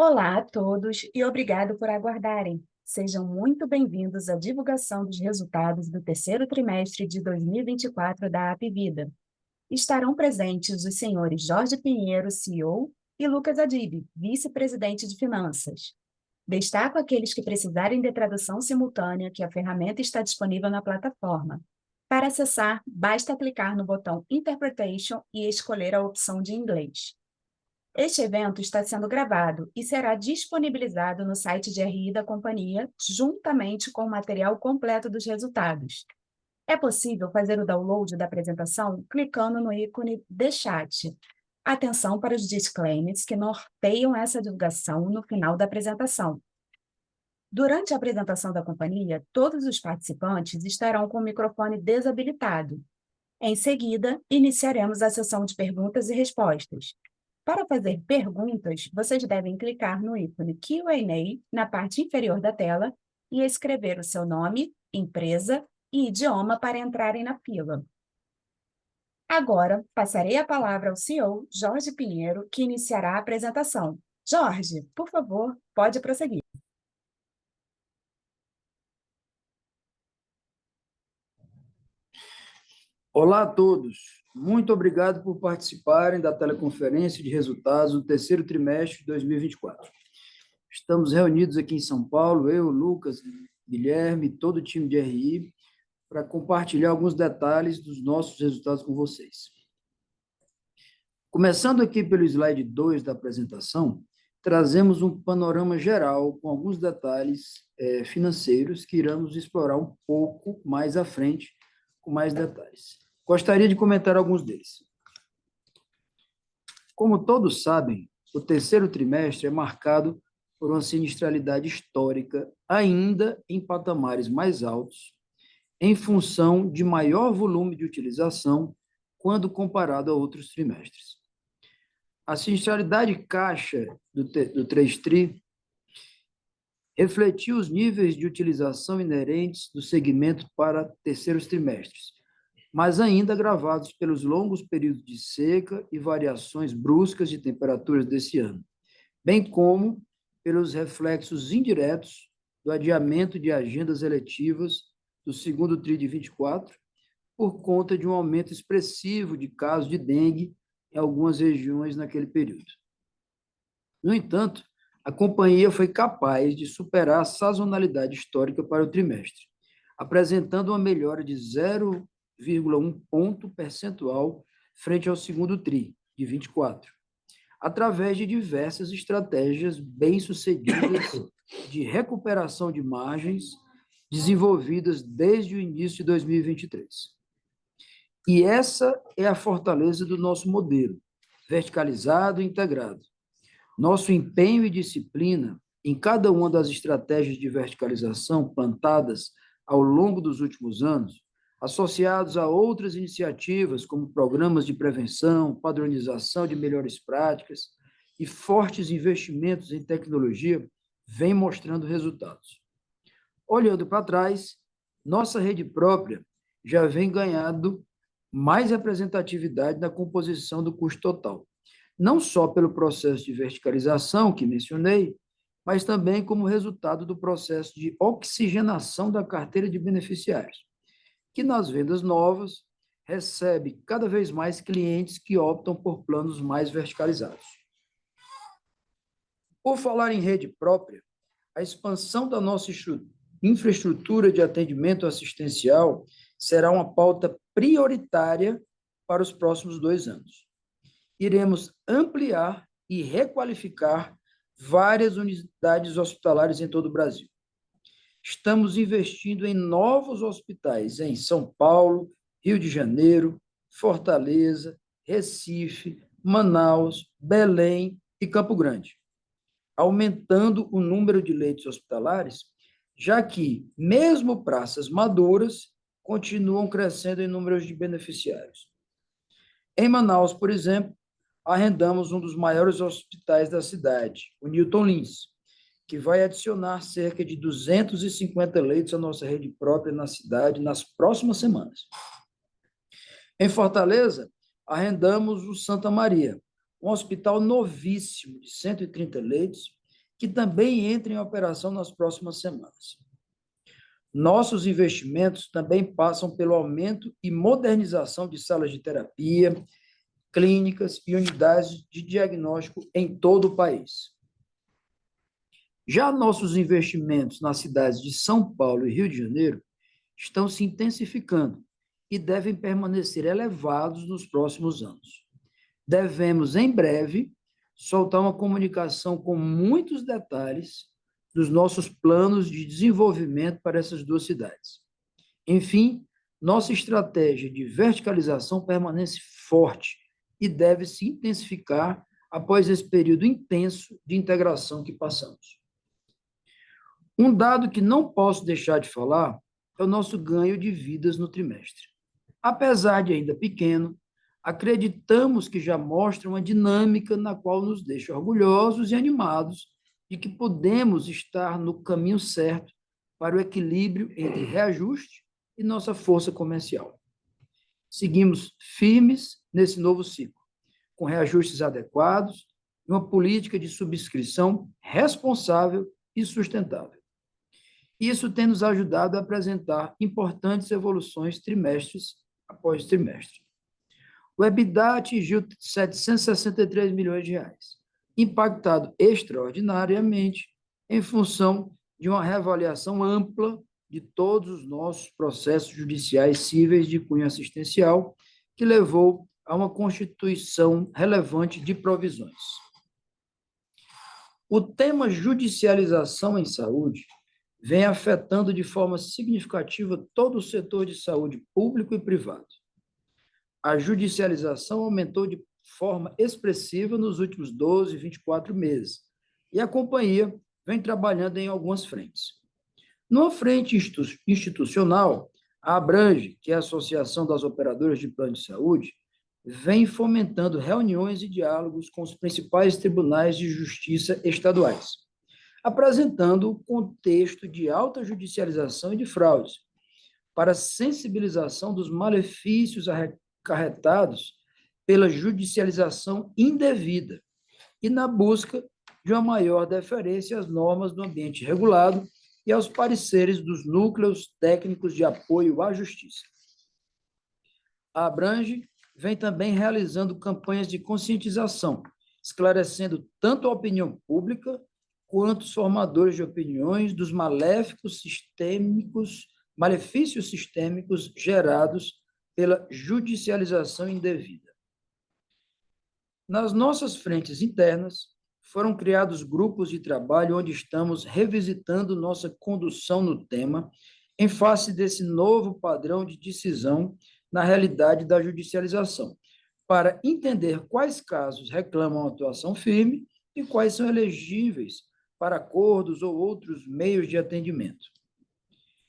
Olá a todos e obrigado por aguardarem. Sejam muito bem-vindos à divulgação dos resultados do terceiro trimestre de 2024 da Apvida. Estarão presentes os senhores Jorge Pinheiro, CEO, e Lucas Adib, vice-presidente de Finanças. Destaco aqueles que precisarem de tradução simultânea, que a ferramenta está disponível na plataforma. Para acessar, basta clicar no botão Interpretation e escolher a opção de inglês. Este evento está sendo gravado e será disponibilizado no site de RI da companhia, juntamente com o material completo dos resultados. É possível fazer o download da apresentação clicando no ícone de chat. Atenção para os disclaimers que norteiam essa divulgação no final da apresentação. Durante a apresentação da companhia, todos os participantes estarão com o microfone desabilitado. Em seguida, iniciaremos a sessão de perguntas e respostas. Para fazer perguntas, vocês devem clicar no ícone Q&A na parte inferior da tela e escrever o seu nome, empresa e idioma para entrarem na fila. Agora, passarei a palavra ao CEO, Jorge Pinheiro, que iniciará a apresentação. Jorge, por favor, pode prosseguir. Olá a todos. Muito obrigado por participarem da teleconferência de resultados do terceiro trimestre de 2024. Estamos reunidos aqui em São Paulo, eu, Lucas, Guilherme, todo o time de RI, para compartilhar alguns detalhes dos nossos resultados com vocês. Começando aqui pelo slide 2 da apresentação, trazemos um panorama geral com alguns detalhes financeiros que iremos explorar um pouco mais à frente, com mais detalhes. Gostaria de comentar alguns deles. Como todos sabem, o terceiro trimestre é marcado por uma sinistralidade histórica, ainda em patamares mais altos, em função de maior volume de utilização quando comparado a outros trimestres. A sinistralidade caixa do 3TRI refletiu os níveis de utilização inerentes do segmento para terceiros trimestres, mas ainda agravados pelos longos períodos de seca e variações bruscas de temperaturas desse ano, bem como pelos reflexos indiretos do adiamento de agendas eletivas do segundo TRI de 24, por conta de um aumento expressivo de casos de dengue em algumas regiões naquele período. No entanto, a companhia foi capaz de superar a sazonalidade histórica para o trimestre, apresentando uma melhora de 0,1 ponto percentual frente ao segundo TRI, de 24, através de diversas estratégias bem-sucedidas de recuperação de margens desenvolvidas desde o início de 2023. E essa é a fortaleza do nosso modelo, verticalizado e integrado. Nosso empenho e disciplina em cada uma das estratégias de verticalização plantadas ao longo dos últimos anos, associados a outras iniciativas, como programas de prevenção, padronização de melhores práticas e fortes investimentos em tecnologia, vem mostrando resultados. Olhando para trás, nossa rede própria já vem ganhando mais representatividade na composição do custo total, não só pelo processo de verticalização que mencionei, mas também como resultado do processo de oxigenação da carteira de beneficiários, que nas vendas novas recebe cada vez mais clientes que optam por planos mais verticalizados. Por falar em rede própria, a expansão da nossa infraestrutura de atendimento assistencial será uma pauta prioritária para os próximos 2 anos. Iremos ampliar e requalificar várias unidades hospitalares em todo o Brasil. Estamos investindo em novos hospitais em São Paulo, Rio de Janeiro, Fortaleza, Recife, Manaus, Belém e Campo Grande, aumentando o número de leitos hospitalares, já que, mesmo praças maduras, continuam crescendo em números de beneficiários. Em Manaus, por exemplo, arrendamos um dos maiores hospitais da cidade, o Newton Lins, que vai adicionar cerca de 250 leitos à nossa rede própria na cidade nas próximas semanas. Em Fortaleza, arrendamos o Santa Maria, um hospital novíssimo de 130 leitos, que também entra em operação nas próximas semanas. Nossos investimentos também passam pelo aumento e modernização de salas de terapia, clínicas e unidades de diagnóstico em todo o país. Já nossos investimentos nas cidades de São Paulo e Rio de Janeiro estão se intensificando e devem permanecer elevados nos próximos anos. Devemos, em breve, soltar uma comunicação com muitos detalhes dos nossos planos de desenvolvimento para essas duas cidades. Enfim, nossa estratégia de verticalização permanece forte e deve se intensificar após esse período intenso de integração que passamos. Um dado que não posso deixar de falar é o nosso ganho de vidas no trimestre. Apesar de ainda pequeno, acreditamos que já mostra uma dinâmica na qual nos deixa orgulhosos e animados de que podemos estar no caminho certo para o equilíbrio entre reajuste e nossa força comercial. Seguimos firmes nesse novo ciclo, com reajustes adequados e uma política de subscrição responsável e sustentável. Isso tem nos ajudado a apresentar importantes evoluções trimestres após trimestre. O EBITDA atingiu 763 milhões de reais, impactado extraordinariamente em função de uma reavaliação ampla de todos os nossos processos judiciais cíveis de cunho assistencial, que levou a uma constituição relevante de provisões. O tema judicialização em saúde vem afetando de forma significativa todo o setor de saúde público e privado. A judicialização aumentou de forma expressiva nos últimos 12, 24 meses, e a companhia vem trabalhando em algumas frentes. Numa frente institucional, a Abrange, que é a Associação das Operadoras de Plano de Saúde, vem fomentando reuniões e diálogos com os principais tribunais de justiça estaduais, apresentando o contexto de alta judicialização e de fraudes, para sensibilização dos malefícios acarretados pela judicialização indevida e na busca de uma maior deferência às normas do ambiente regulado e aos pareceres dos núcleos técnicos de apoio à justiça. A Abrange vem também realizando campanhas de conscientização, esclarecendo tanto a opinião pública quanto os formadores de opiniões dos malefícios sistêmicos gerados pela judicialização indevida. Nas nossas frentes internas, foram criados grupos de trabalho onde estamos revisitando nossa condução no tema, em face desse novo padrão de decisão na realidade da judicialização, para entender quais casos reclamam atuação firme e quais são elegíveis para acordos ou outros meios de atendimento.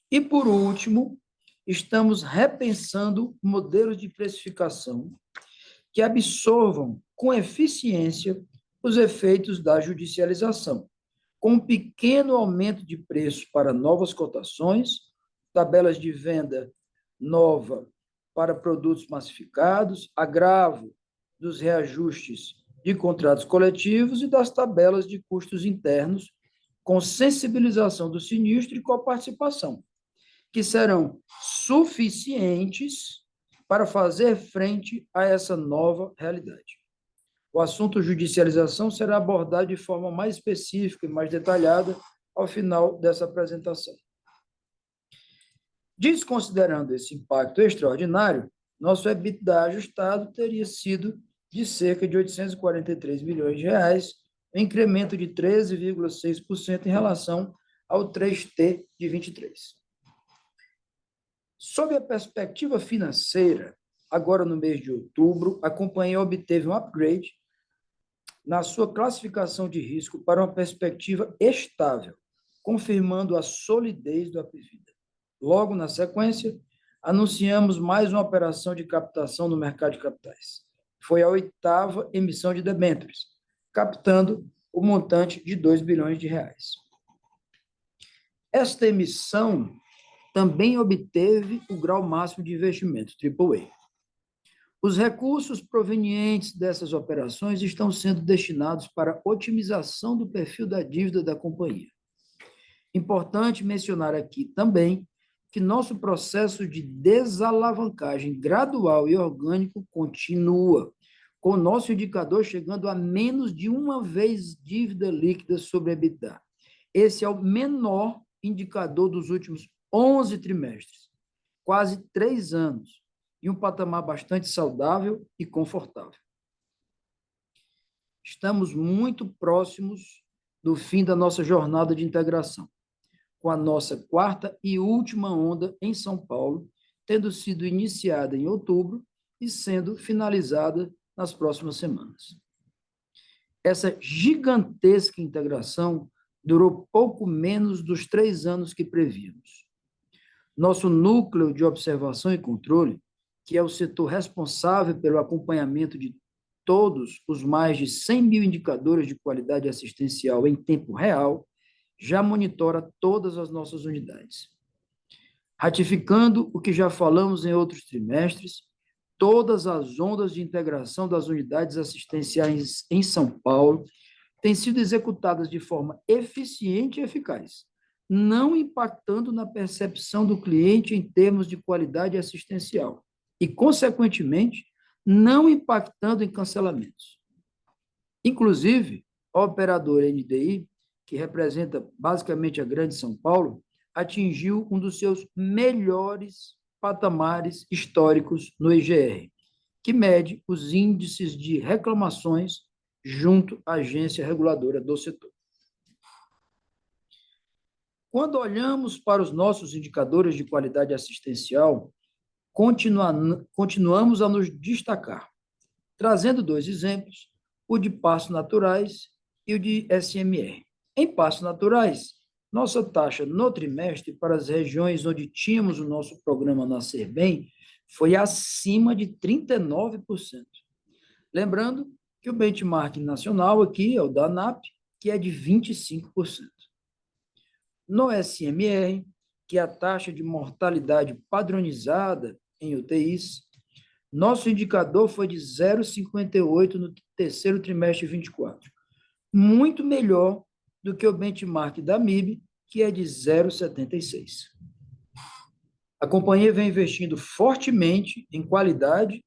E, por último, estamos repensando modelos de precificação que absorvam com eficiência os efeitos da judicialização, com um pequeno aumento de preço para novas cotações, tabelas de venda nova para produtos massificados, agravo dos reajustes de contratos coletivos e das tabelas de custos internos, com sensibilização do sinistro e coparticipação, que serão suficientes para fazer frente a essa nova realidade. O assunto judicialização será abordado de forma mais específica e mais detalhada ao final dessa apresentação. Desconsiderando esse impacto extraordinário, nosso EBITDA ajustado teria sido de cerca de 843 milhões de reais, um incremento de 13,6% em relação ao 3T de 23. Sob a perspectiva financeira, agora no mês de outubro, a companhia obteve um upgrade na sua classificação de risco para uma perspectiva estável, confirmando a solidez do Apvida. Logo na sequência, anunciamos mais uma operação de captação no mercado de capitais. Foi a 8ª emissão de debêntures, captando o montante de 2 bilhões de reais. Esta emissão também obteve o grau máximo de investimento, AAA. Os recursos provenientes dessas operações estão sendo destinados para a otimização do perfil da dívida da companhia. Importante mencionar aqui também que nosso processo de desalavancagem gradual e orgânico continua, com o nosso indicador chegando a menos de uma vez dívida líquida sobre EBITDA. Esse é o menor indicador dos últimos 11 trimestres, quase 3 anos, e um patamar bastante saudável e confortável. Estamos muito próximos do fim da nossa jornada de integração, com a nossa quarta e última onda em São Paulo, tendo sido iniciada em outubro e sendo finalizada nas próximas semanas. Essa gigantesca integração durou pouco menos dos 3 anos que prevíamos. Nosso núcleo de observação e controle, que é o setor responsável pelo acompanhamento de todos os mais de 100 mil indicadores de qualidade assistencial em tempo real, já monitora todas as nossas unidades. Ratificando o que já falamos em outros trimestres, todas as ondas de integração das unidades assistenciais em São Paulo têm sido executadas de forma eficiente e eficaz, não impactando na percepção do cliente em termos de qualidade assistencial e, consequentemente, não impactando em cancelamentos. Inclusive, a operadora NDI, que representa basicamente a Grande São Paulo, atingiu um dos seus melhores patamares históricos no IGR, que mede os índices de reclamações junto à agência reguladora do setor. Quando olhamos para os nossos indicadores de qualidade assistencial, continuamos a nos destacar, trazendo 2 exemplos, o de passos naturais e o de SMR. Em passos naturais, nossa taxa no trimestre para as regiões onde tínhamos o nosso programa Nascer Bem foi acima de 39%. Lembrando que o benchmark nacional aqui é o da ANAP, que é de 25%. No SMR, que é a taxa de mortalidade padronizada em UTIs, nosso indicador foi de 0,58 no terceiro trimestre de 24, muito melhor do que o benchmark da MIB, que é de 0,76. A companhia vem investindo fortemente em qualidade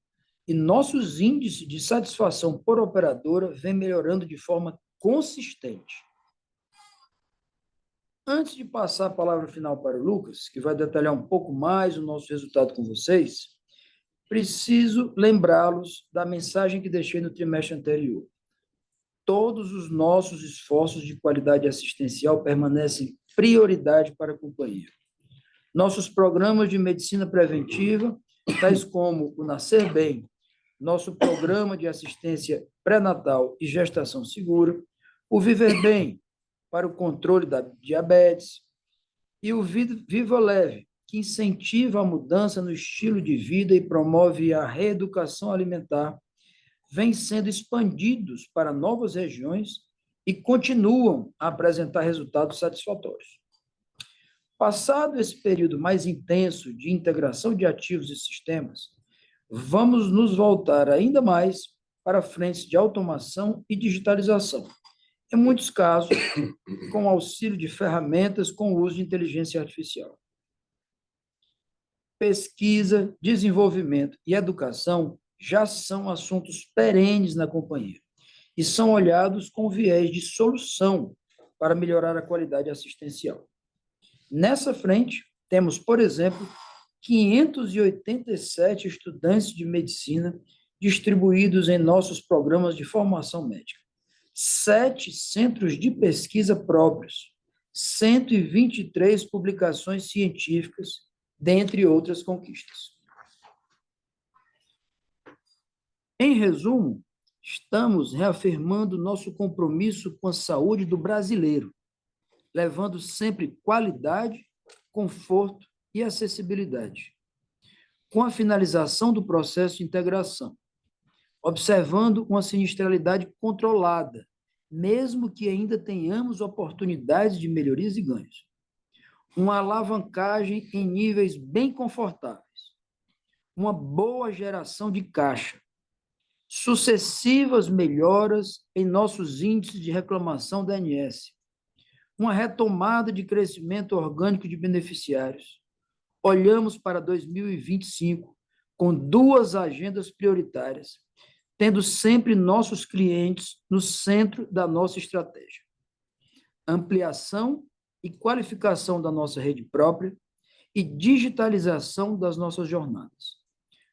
e nossos índices de satisfação por operadora vêm melhorando de forma consistente. Antes de passar a palavra final para o Lucas, que vai detalhar um pouco mais o nosso resultado com vocês, preciso lembrá-los da mensagem que deixei no trimestre anterior. Todos os nossos esforços de qualidade assistencial permanecem prioridade para a companhia. Nossos programas de medicina preventiva, tais como o Nascer Bem, nosso programa de assistência pré-natal e gestação segura, o Viver Bem, para o controle da diabetes, e o Viva Leve, que incentiva a mudança no estilo de vida e promove a reeducação alimentar, vêm sendo expandidos para novas regiões e continuam a apresentar resultados satisfatórios. Passado esse período mais intenso de integração de ativos e sistemas, vamos nos voltar ainda mais para frentes de automação e digitalização, em muitos casos, com auxílio de ferramentas com uso de inteligência artificial. Pesquisa, desenvolvimento e educação já são assuntos perenes na companhia e são olhados com viés de solução para melhorar a qualidade assistencial. Nessa frente, temos, por exemplo, 587 estudantes de medicina distribuídos em nossos programas de formação médica, 7 centros de pesquisa próprios, 123 publicações científicas, dentre outras conquistas. Em resumo, estamos reafirmando nosso compromisso com a saúde do brasileiro, levando sempre qualidade, conforto e acessibilidade. Com a finalização do processo de integração, observando uma sinistralidade controlada, mesmo que ainda tenhamos oportunidades de melhorias e ganhos. Uma alavancagem em níveis bem confortáveis. uma boa geração de caixa, sucessivas melhoras em nossos índices de reclamação da ANS, uma retomada de crescimento orgânico de beneficiários. Olhamos para 2025 com duas agendas prioritárias, tendo sempre nossos clientes no centro da nossa estratégia. Ampliação e qualificação da nossa rede própria e digitalização das nossas jornadas.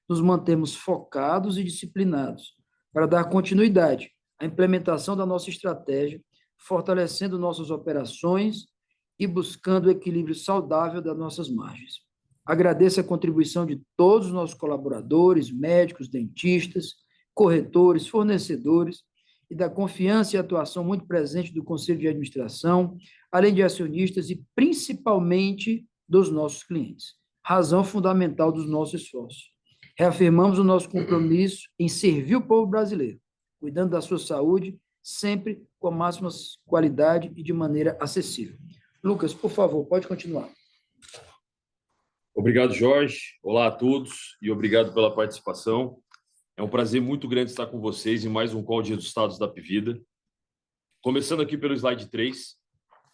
Nos mantemos focados e disciplinados para dar continuidade à implementação da nossa estratégia, fortalecendo nossas operações e buscando o equilíbrio saudável das nossas margens. Agradeço a contribuição de todos os nossos colaboradores, médicos, dentistas, corretores, fornecedores e da confiança e atuação muito presente do Conselho de Administração, além de acionistas e principalmente dos nossos clientes. Razão fundamental dos nossos esforços. Reafirmamos o nosso compromisso em servir o povo brasileiro, cuidando da sua saúde, sempre com a máxima qualidade e de maneira acessível. Lucas, por favor, pode continuar. Obrigado, Jorge. Olá a todos e obrigado pela participação. É um prazer muito grande estar com vocês em mais um call de resultados da Apvida. Começando aqui pelo slide 3,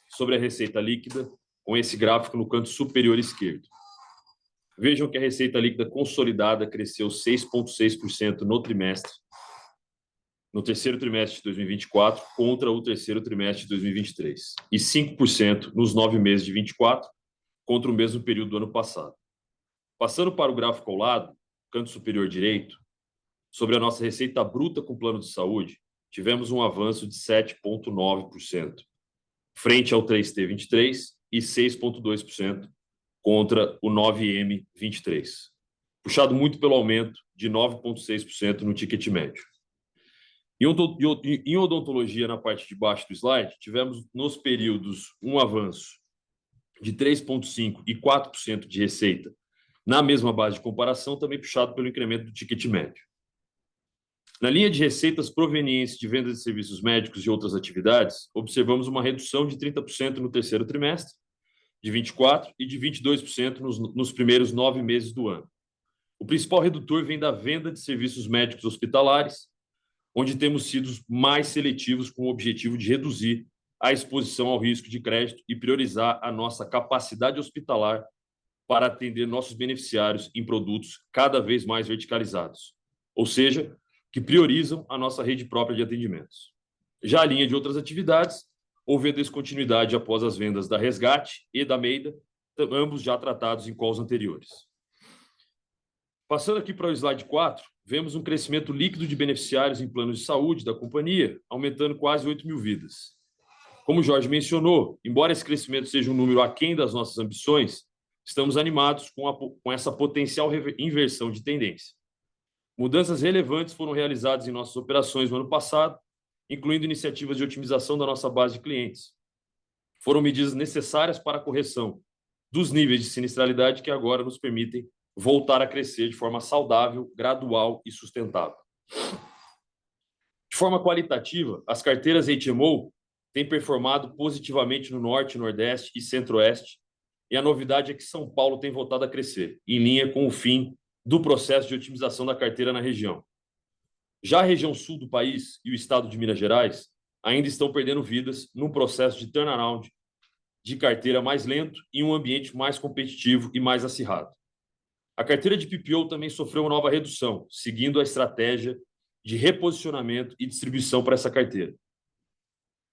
sobre a receita líquida, com esse gráfico no canto superior esquerdo. Vejam que a receita líquida consolidada cresceu 6,6% no terceiro trimestre de 2024 contra o terceiro trimestre de 2023 e 5% nos 9 meses de 2024 contra o mesmo período do ano passado. Passando para o gráfico ao lado, canto superior direito, sobre a nossa receita bruta com plano de saúde, tivemos um avanço de 7,9%, frente ao 3T23 e 6,2% contra o 9M23, puxado muito pelo aumento de 9,6% no ticket médio. Em odontologia, na parte de baixo do slide, tivemos nos períodos um avanço de 3,5% e 4% de receita na mesma base de comparação, também puxado pelo incremento do ticket médio. Na linha de receitas provenientes de vendas de serviços médicos e outras atividades, observamos uma redução de 30% no terceiro trimestre de 24% e de 22% nos primeiros 9 meses do ano. O principal redutor vem da venda de serviços médicos hospitalares, onde temos sido mais seletivos com o objetivo de reduzir a exposição ao risco de crédito e priorizar a nossa capacidade hospitalar para atender nossos beneficiários em produtos cada vez mais verticalizados, ou seja, que priorizam a nossa rede própria de atendimentos. Já a linha de outras atividades, houve a descontinuidade após as vendas da Resgate e da Meida, ambos já tratados em calls anteriores. Passando aqui para o slide 4, vemos um crescimento líquido de beneficiários em planos de saúde da companhia, aumentando quase 8 mil vidas. Como o Jorge mencionou, embora esse crescimento seja um número aquém das nossas ambições, estamos animados com essa potencial inversão de tendência. Mudanças relevantes foram realizadas em nossas operações no ano passado, incluindo iniciativas de otimização da nossa base de clientes. Foram medidas necessárias para a correção dos níveis de sinistralidade que agora nos permitem voltar a crescer de forma saudável, gradual e sustentável. De forma qualitativa, as carteiras HMO têm performado positivamente no Norte, Nordeste e Centro-Oeste, e a novidade é que São Paulo tem voltado a crescer, em linha com o fim do processo de otimização da carteira na região. Já a região sul do país e o estado de Minas Gerais ainda estão perdendo vidas num processo de turnaround de carteira mais lento e um ambiente mais competitivo e mais acirrado. A carteira de PPO também sofreu uma nova redução, seguindo a estratégia de reposicionamento e distribuição para essa carteira.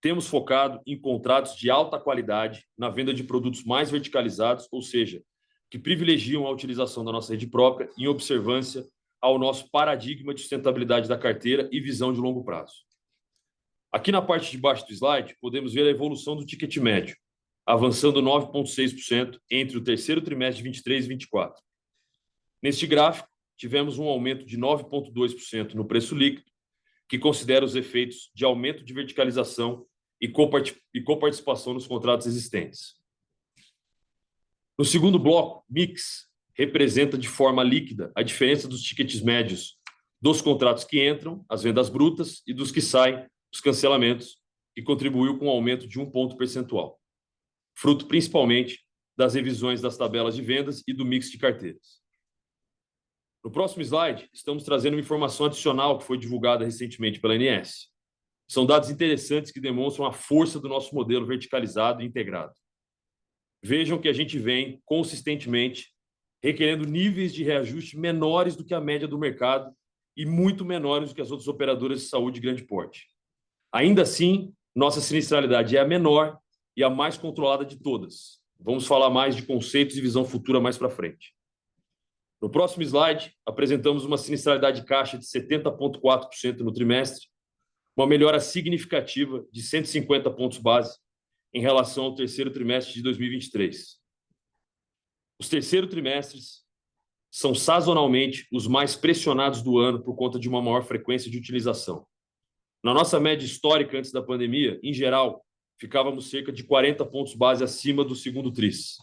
Temos focado em contratos de alta qualidade na venda de produtos mais verticalizados, ou seja, que privilegiam a utilização da nossa rede própria em observância ao nosso paradigma de sustentabilidade da carteira e visão de longo prazo. Aqui na parte de baixo do slide, podemos ver a evolução do ticket médio, avançando 9,6% entre o terceiro trimestre de 23 e 24. Neste gráfico, tivemos um aumento de 9,2% no preço líquido, que considera os efeitos de aumento de verticalização e coparticipação nos contratos existentes. No segundo bloco, mix representa de forma líquida a diferença dos tickets médios dos contratos que entram, as vendas brutas, e dos que saem, os cancelamentos, que contribuiu com um aumento de 1 ponto percentual, fruto principalmente das revisões das tabelas de vendas e do mix de carteiras. No próximo slide, estamos trazendo uma informação adicional que foi divulgada recentemente pela ANS. São dados interessantes que demonstram a força do nosso modelo verticalizado e integrado. Vejam que a gente vem consistentemente requerendo níveis de reajuste menores do que a média do mercado e muito menores do que as outras operadoras de saúde de grande porte. Ainda assim, nossa sinistralidade é a menor e a mais controlada de todas. Vamos falar mais de conceitos e visão futura mais para frente. No próximo slide, apresentamos uma sinistralidade caixa de 70,4% no trimestre, uma melhora significativa de 150 pontos base em relação ao terceiro trimestre de 2023. Os terceiros trimestres são sazonalmente os mais pressionados do ano por conta de uma maior frequência de utilização. Na nossa média histórica antes da pandemia, em geral, ficávamos cerca de 40 pontos base acima do segundo tris.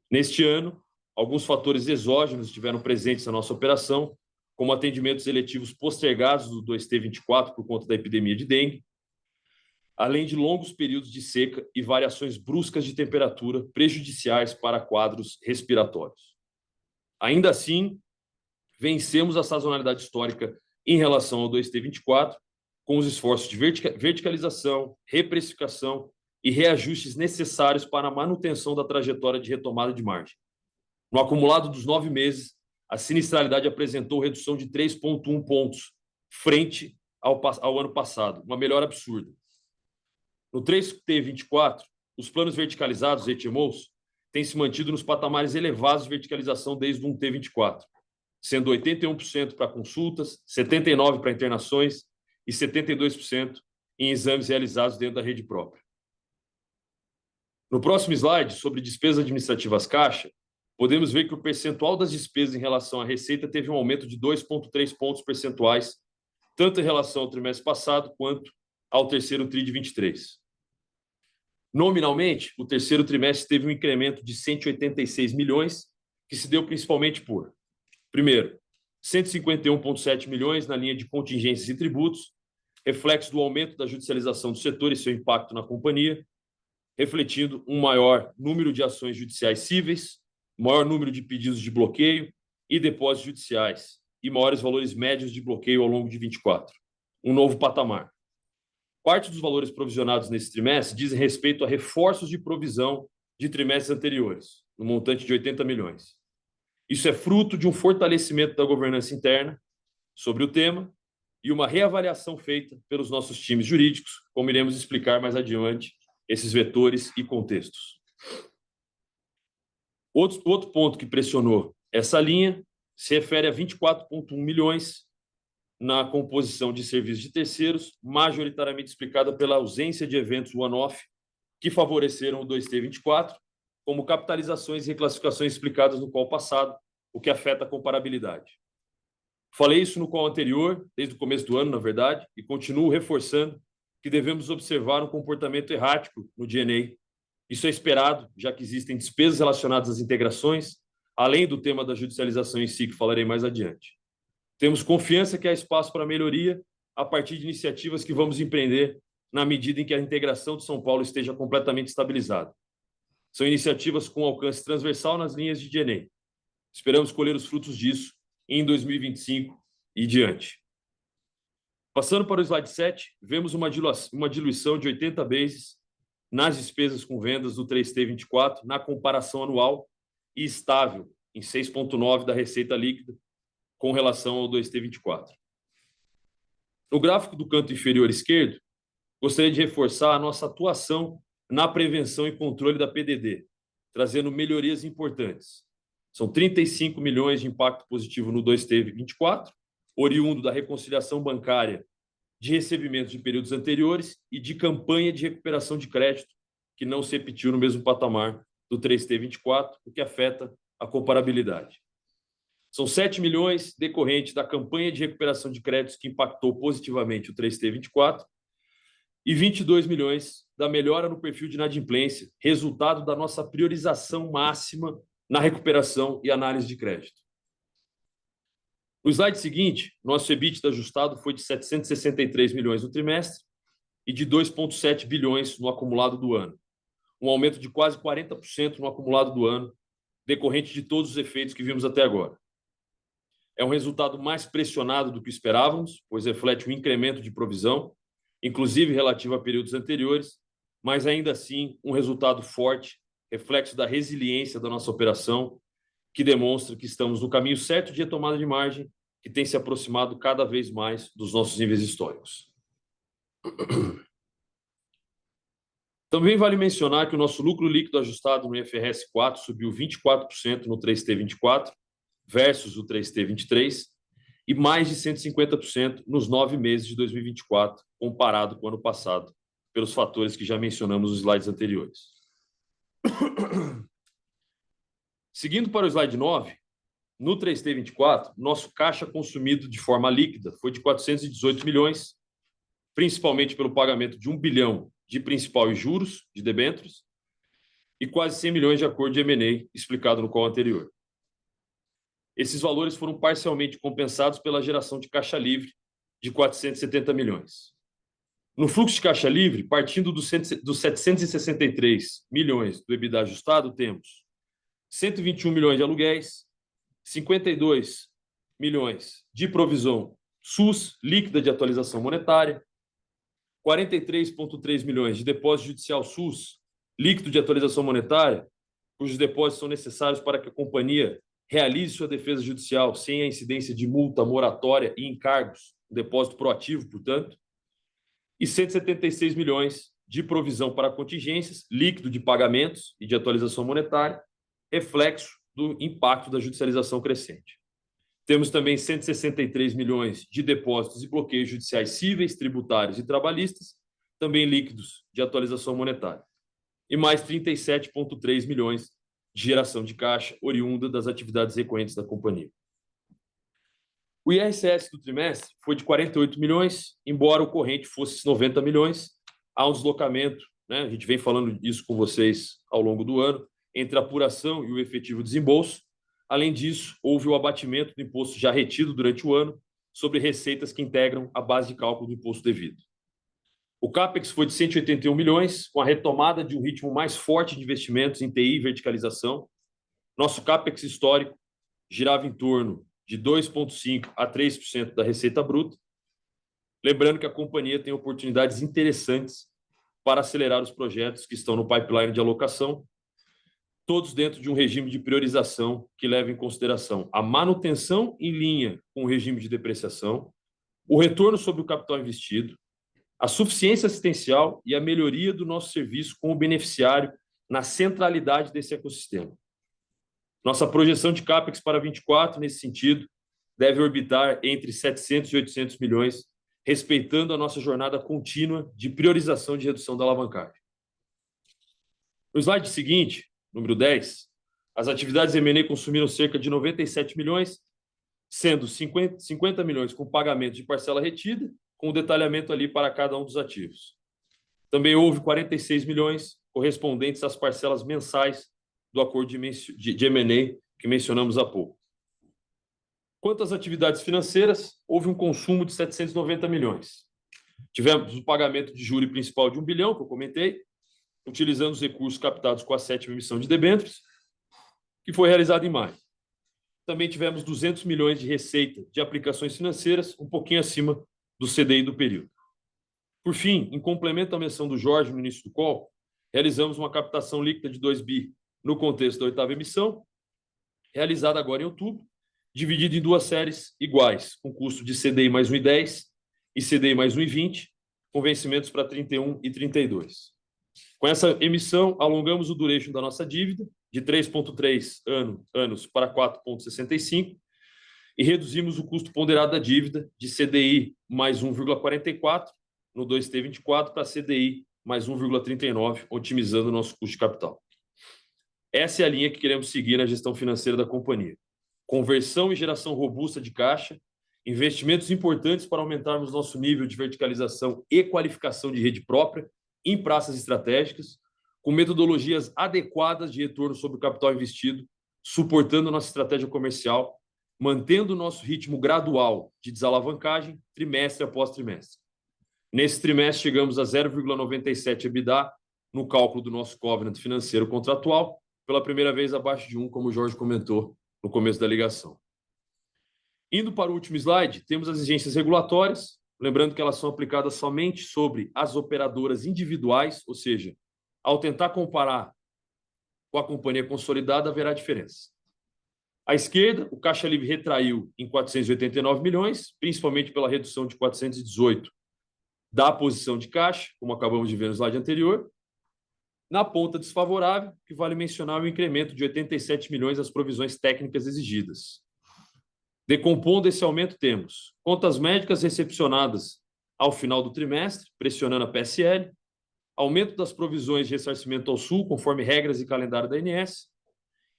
Neste ano, alguns fatores exógenos estiveram presentes na nossa operação, como atendimentos eletivos postergados do 2T24 por conta da epidemia de dengue, além de longos períodos de seca e variações bruscas de temperatura prejudiciais para quadros respiratórios. Ainda assim, vencemos a sazonalidade histórica em relação ao 2T24, com os esforços de verticalização, reprecificação e reajustes necessários para a manutenção da trajetória de retomada de margem. No acumulado dos 9 meses, a sinistralidade apresentou redução de 3,1 pontos frente ao ano passado, uma melhora absurda. No 3T24, os planos verticalizados, HMOs, têm se mantido nos patamares elevados de verticalização desde o 1T24, sendo 81% para consultas, 79% para internações e 72% em exames realizados dentro da rede própria. No próximo slide, sobre despesas administrativas caixa, podemos ver que o percentual das despesas em relação à receita teve um aumento de 2,3 pontos percentuais, tanto em relação ao trimestre passado quanto ao terceiro TRI de 23. Nominalmente, o terceiro trimestre teve um incremento de 186 milhões, que se deu principalmente por, primeiro, 151,7 milhões na linha de contingências e tributos, reflexo do aumento da judicialização do setor e seu impacto na companhia, refletindo um maior número de ações judiciais cíveis, maior número de pedidos de bloqueio e depósitos judiciais e maiores valores médios de bloqueio ao longo de 24. Um novo patamar. Parte dos valores provisionados nesse trimestre dizem respeito a reforços de provisão de trimestres anteriores, no montante de 80 milhões. Isso é fruto de um fortalecimento da governança interna sobre o tema e uma reavaliação feita pelos nossos times jurídicos, como iremos explicar mais adiante esses vetores e contextos. Outro ponto que pressionou essa linha se refere a 24,1 milhões na composição de serviços de terceiros, majoritariamente explicada pela ausência de eventos one-off que favoreceram o 2T24, como capitalizações e reclassificações explicadas no call passado, o que afeta a comparabilidade. Falei isso no call anterior, desde o começo do ano, na verdade, e continuo reforçando que devemos observar um comportamento errático no D&A. Isso é esperado, já que existem despesas relacionadas às integrações, além do tema da judicialização em si, que falarei mais adiante. Temos confiança que há espaço para melhoria a partir de iniciativas que vamos empreender na medida em que a integração de São Paulo esteja completamente estabilizada. São iniciativas com alcance transversal nas linhas de D&A. Esperamos colher os frutos disso em 2025 e diante. Passando para o slide 7, vemos uma diluição de 80 bases nas despesas com vendas do 3T24 na comparação anual e estável em 6,9% da receita líquida com relação ao 2T24. No gráfico do canto inferior esquerdo, gostaria de reforçar a nossa atuação na prevenção e controle da PDD, trazendo melhorias importantes. São 35 milhões de impacto positivo no 2T24, oriundo da reconciliação bancária de recebimentos de períodos anteriores e de campanha de recuperação de crédito, que não se repetiu no mesmo patamar do 3T24, o que afeta a comparabilidade. São 7 milhões decorrentes da campanha de recuperação de créditos que impactou positivamente o 3T24 e 22 milhões da melhora no perfil de inadimplência, resultado da nossa priorização máxima na recuperação e análise de crédito. No slide seguinte, nosso EBITDA ajustado foi de 763 milhões no trimestre e de 2,7 bilhões no acumulado do ano, um aumento de quase 40% no acumulado do ano, decorrente de todos os efeitos que vimos até agora. É um resultado mais pressionado do que esperávamos, pois reflete um incremento de provisão, inclusive relativo a períodos anteriores, mas ainda assim um resultado forte, reflexo da resiliência da nossa operação, que demonstra que estamos no caminho certo de retomada de margem, que tem se aproximado cada vez mais dos nossos níveis históricos. Também vale mencionar que o nosso lucro líquido ajustado no IFRS 4 subiu 24% no 3T24 versus o 3T23 e mais de 150% nos 9 meses de 2024, comparado com o ano passado, pelos fatores que já mencionamos nos slides anteriores. Seguindo para o slide 9, no 3T24, nosso caixa consumido de forma líquida foi de 418 milhões, principalmente pelo pagamento de 1 bilhão de principal e juros de debêntures e quase 100 milhões de acordo de M&A, explicado no call anterior. Esses valores foram parcialmente compensados pela geração de caixa livre de 470 milhões. No fluxo de caixa livre, partindo dos 763 milhões do EBITDA ajustado, temos 121 milhões de aluguéis, 52 milhões de provisão SUS, líquida de atualização monetária, 43,3 milhões de depósito judicial SUS, líquido de atualização monetária, cujos depósitos são necessários para que a companhia realize sua defesa judicial sem a incidência de multa, moratória e encargos, um depósito proativo, portanto, e 176 milhões de provisão para contingências, líquido de pagamentos e de atualização monetária, reflexo do impacto da judicialização crescente. Temos também 163 milhões de depósitos e bloqueios judiciais cíveis, tributários e trabalhistas, também líquidos de atualização monetária. E mais 37,3 milhões de geração de caixa oriunda das atividades recorrentes da companhia. O IRCS do trimestre foi de 48 milhões, embora o corrente fosse 90 milhões. Há um deslocamento, né? A gente vem falando isso com vocês ao longo do ano, entre a apuração e o efetivo desembolso. Além disso, houve o abatimento do imposto já retido durante o ano sobre receitas que integram a base de cálculo do imposto devido. O CAPEX foi de 181 milhões, com a retomada de um ritmo mais forte de investimentos em TI e verticalização. Nosso CAPEX histórico girava em torno de 2,5% a 3% da receita bruta. Lembrando que a companhia tem oportunidades interessantes para acelerar os projetos que estão no pipeline de alocação, todos dentro de um regime de priorização que leva em consideração a manutenção em linha com o regime de depreciação, o retorno sobre o capital investido, a suficiência assistencial e a melhoria do nosso serviço com o beneficiário na centralidade desse ecossistema. Nossa projeção de CAPEX para 24, nesse sentido, deve orbitar entre 700 e 800 milhões, respeitando a nossa jornada contínua de priorização de redução da alavancagem. No slide seguinte, número 10, as atividades M&A consumiram cerca de 97 milhões, sendo 50 milhões com pagamento de parcela retida, com o detalhamento ali para cada um dos ativos. Também houve 46 milhões correspondentes às parcelas mensais do acordo de M&A que mencionamos há pouco. Quanto às atividades financeiras, houve um consumo de 790 milhões. Tivemos o pagamento de juro principal de 1 bilhão, que eu comentei, utilizando os recursos captados com a 7ª emissão de debêntures, que foi realizada em maio. Também tivemos 200 milhões de receita de aplicações financeiras, um pouquinho acima do CDI do período. Por fim, em complemento à menção do Jorge no início do call, realizamos uma captação líquida de 2 bi no contexto da 8ª emissão, realizada agora em outubro, dividida em 2 séries iguais, com custo de CDI mais 1,10 e CDI mais 1,20, com vencimentos para 31 e 32. Com essa emissão, alongamos o duration da nossa dívida de 3,3 anos para 4,65 e reduzimos o custo ponderado da dívida de CDI mais 1,44 no 2T24 para CDI mais 1,39, otimizando o nosso custo de capital. Essa é a linha que queremos seguir na gestão financeira da companhia. Conversão e geração robusta de caixa, investimentos importantes para aumentarmos nosso nível de verticalização e qualificação de rede própria em praças estratégicas, com metodologias adequadas de retorno sobre o capital investido, suportando nossa estratégia comercial, mantendo o nosso ritmo gradual de desalavancagem trimestre após trimestre. Nesse trimestre, chegamos a 0,97 EBITDA no cálculo do nosso covenant financeiro contratual, pela primeira vez abaixo de 1, como o Jorge comentou no começo da ligação. Indo para o último slide, temos as exigências regulatórias, lembrando que elas são aplicadas somente sobre as operadoras individuais, ou seja, ao tentar comparar com a companhia consolidada, haverá diferença. À esquerda, o caixa livre retraiu em 489 milhões, principalmente pela redução de 418 da posição de caixa, como acabamos de ver no slide anterior. Na ponta desfavorável, que vale mencionar o incremento de 87 milhões das provisões técnicas exigidas. Decompondo esse aumento, temos contas médicas recepcionadas ao final do trimestre, pressionando a PSL, aumento das provisões de ressarcimento ao Sul, conforme regras e calendário da ANS,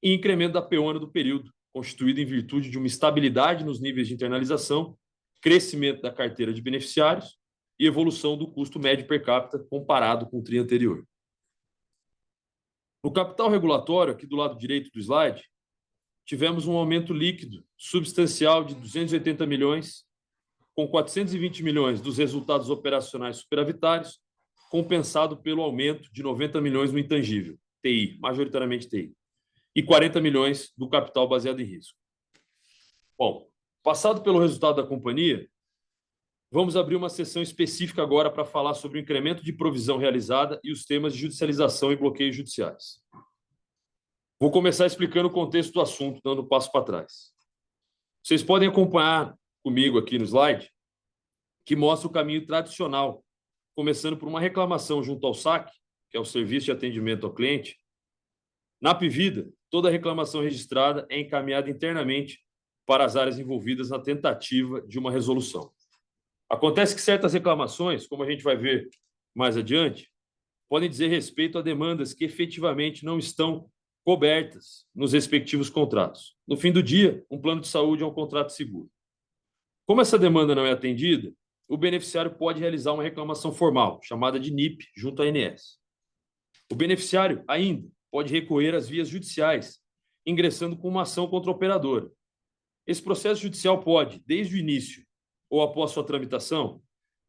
e incremento da PEONA do período, constituído em virtude de uma estabilidade nos níveis de internalização, crescimento da carteira de beneficiários e evolução do custo médio per capita comparado com o TRI anterior. No capital regulatório, aqui do lado direito do slide, tivemos um aumento líquido substancial de 280 milhões, com 420 milhões dos resultados operacionais superavitários, compensado pelo aumento de 90 milhões no intangível, TI, majoritariamente TI, e 40 milhões do capital baseado em risco. Bom, passado pelo resultado da companhia, vamos abrir uma sessão específica agora para falar sobre o incremento de provisão realizada e os temas de judicialização e bloqueios judiciais. Vou começar explicando o contexto do assunto, dando um passo para trás. Vocês podem acompanhar comigo aqui no slide, que mostra o caminho tradicional, começando por uma reclamação junto ao SAC, que é o Serviço de Atendimento ao Cliente. Na Apivida, toda reclamação registrada é encaminhada internamente para as áreas envolvidas na tentativa de uma resolução. Acontece que certas reclamações, como a gente vai ver mais adiante, podem dizer respeito a demandas que efetivamente não estão cobertas nos respectivos contratos. No fim do dia, um plano de saúde é um contrato seguro. Como essa demanda não é atendida, o beneficiário pode realizar uma reclamação formal, chamada de NIP, junto à ANS. O beneficiário ainda pode recorrer às vias judiciais, ingressando com uma ação contra a operadora. Esse processo judicial pode, desde o início ou após sua tramitação,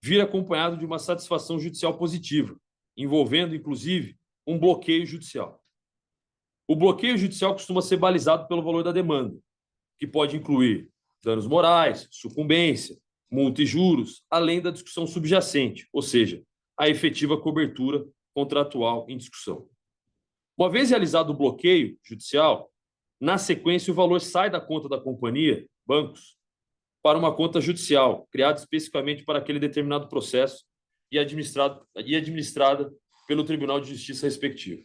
vir acompanhado de uma satisfação judicial positiva, envolvendo, inclusive, um bloqueio judicial. O bloqueio judicial costuma ser balizado pelo valor da demanda, que pode incluir danos morais, sucumbência, multa e juros, além da discussão subjacente, ou seja, a efetiva cobertura contratual em discussão. Uma vez realizado o bloqueio judicial, na sequência o valor sai da conta da companhia, bancos, para uma conta judicial, criada especificamente para aquele determinado processo e administrada pelo Tribunal de Justiça respectivo.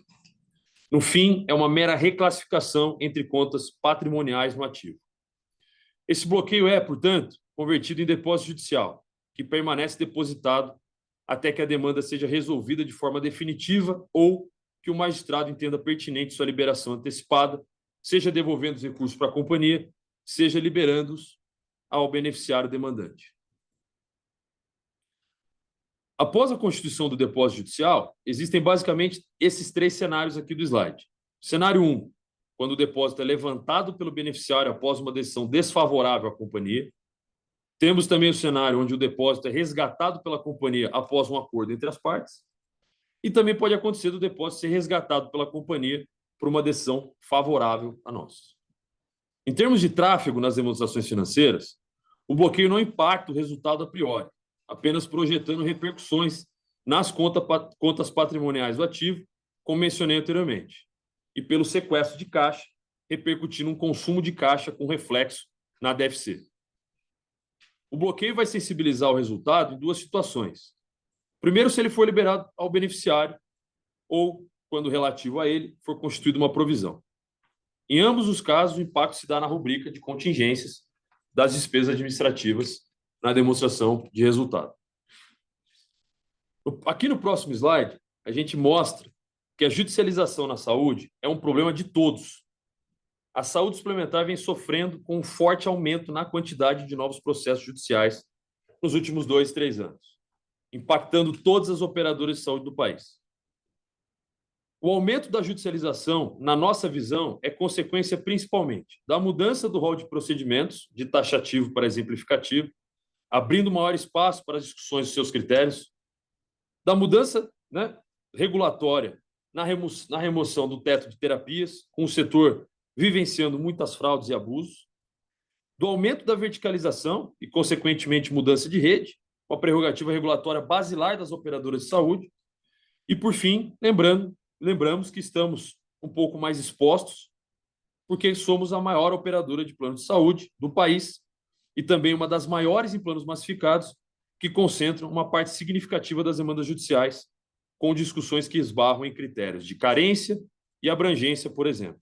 No fim, é uma mera reclassificação entre contas patrimoniais no ativo. Esse bloqueio é, portanto, convertido em depósito judicial, que permanece depositado até que a demanda seja resolvida de forma definitiva ou que o magistrado entenda pertinente sua liberação antecipada, seja devolvendo os recursos para a companhia, seja liberando-os ao beneficiário demandante. Após a constituição do depósito judicial, existem basicamente esses três cenários aqui do slide. Cenário 1, quando o depósito é levantado pelo beneficiário após uma decisão desfavorável à companhia. Temos também o cenário onde o depósito é resgatado pela companhia após um acordo entre as partes. E também pode acontecer do depósito ser resgatado pela companhia por uma decisão favorável a nós. Em termos de tráfego nas demonstrações financeiras, o bloqueio não impacta o resultado a priori, apenas projetando repercussões nas contas patrimoniais do ativo, como mencionei anteriormente, e pelo sequestro de caixa, repercutindo um consumo de caixa com reflexo na DFC. O bloqueio vai sensibilizar o resultado em duas situações. Primeiro, se ele for liberado ao beneficiário ou, quando relativo a ele, for constituída uma provisão. Em ambos os casos, o impacto se dá na rubrica de contingências das despesas administrativas na demonstração de resultado. Aqui no próximo slide, a gente mostra que a judicialização na saúde é um problema de todos. A saúde suplementar vem sofrendo com um forte aumento na quantidade de novos processos judiciais nos últimos 2, 3 anos, impactando todas as operadoras de saúde do país. O aumento da judicialização, na nossa visão, é consequência principalmente da mudança do rol de procedimentos, de taxativo para exemplificativo, abrindo maior espaço para as discussões de seus critérios, da mudança, regulatória na remoção do teto de terapias, com o setor vivenciando muitas fraudes e abusos, do aumento da verticalização e, consequentemente, mudança de rede, com a prerrogativa regulatória basilar das operadoras de saúde. E, por fim, lembramos que estamos um pouco mais expostos, porque somos a maior operadora de plano de saúde do país e também uma das maiores em planos massificados, que concentram uma parte significativa das demandas judiciais, com discussões que esbarram em critérios de carência e abrangência, por exemplo.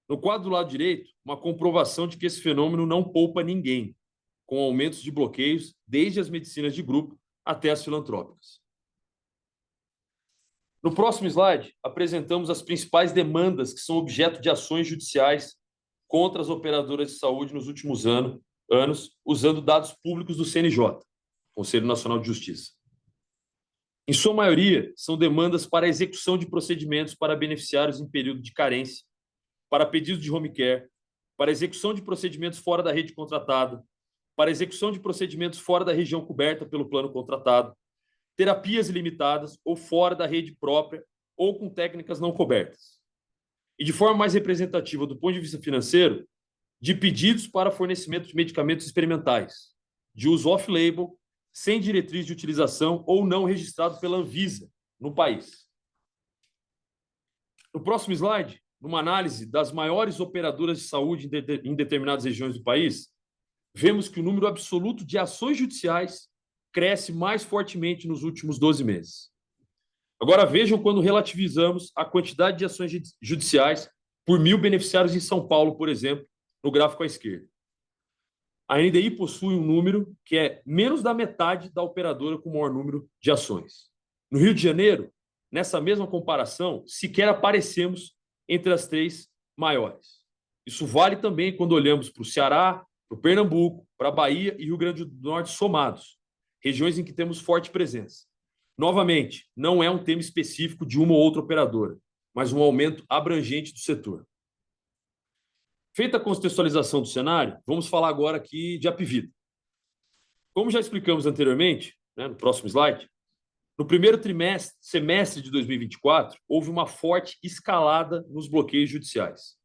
No quadro do lado direito, uma comprovação de que esse fenômeno não poupa ninguém, com aumentos de bloqueios desde as medicinas de grupo até as filantrópicas. No próximo slide, apresentamos as principais demandas que são objeto de ações judiciais contra as operadoras de saúde nos últimos anos, usando dados públicos do CNJ, Conselho Nacional de Justiça. Em sua maioria, são demandas para a execução de procedimentos para beneficiários em período de carência, para pedidos de home care, para execução de procedimentos fora da rede contratada, para execução de procedimentos fora da região coberta pelo plano contratado, terapias ilimitadas ou fora da rede própria ou com técnicas não cobertas. E de forma mais representativa do ponto de vista financeiro, de pedidos para fornecimento de medicamentos experimentais, de uso off-label, sem diretriz de utilização ou não registrado pela Anvisa no país. No próximo slide, numa análise das maiores operadoras de saúde em determinadas regiões do país, vemos que o número absoluto de ações judiciais cresce mais fortemente nos últimos 12 meses. Agora vejam quando relativizamos a quantidade de ações judiciais por 1.000 beneficiários em São Paulo, por exemplo, no gráfico à esquerda. A NDI possui um número que é menos da metade da operadora com o maior número de ações. No Rio de Janeiro, nessa mesma comparação, sequer aparecemos entre as 3 maiores. Isso vale também quando olhamos para o Ceará, para o Pernambuco, para a Bahia e Rio Grande do Norte somados, regiões em que temos forte presença. Novamente, não é um tema específico de uma ou outra operadora, mas um aumento abrangente do setor. Feita a contextualização do cenário, vamos falar agora aqui de Hapvida. Como já explicamos anteriormente, no próximo slide, no primeiro semestre de 2024, houve uma forte escalada nos bloqueios judiciais.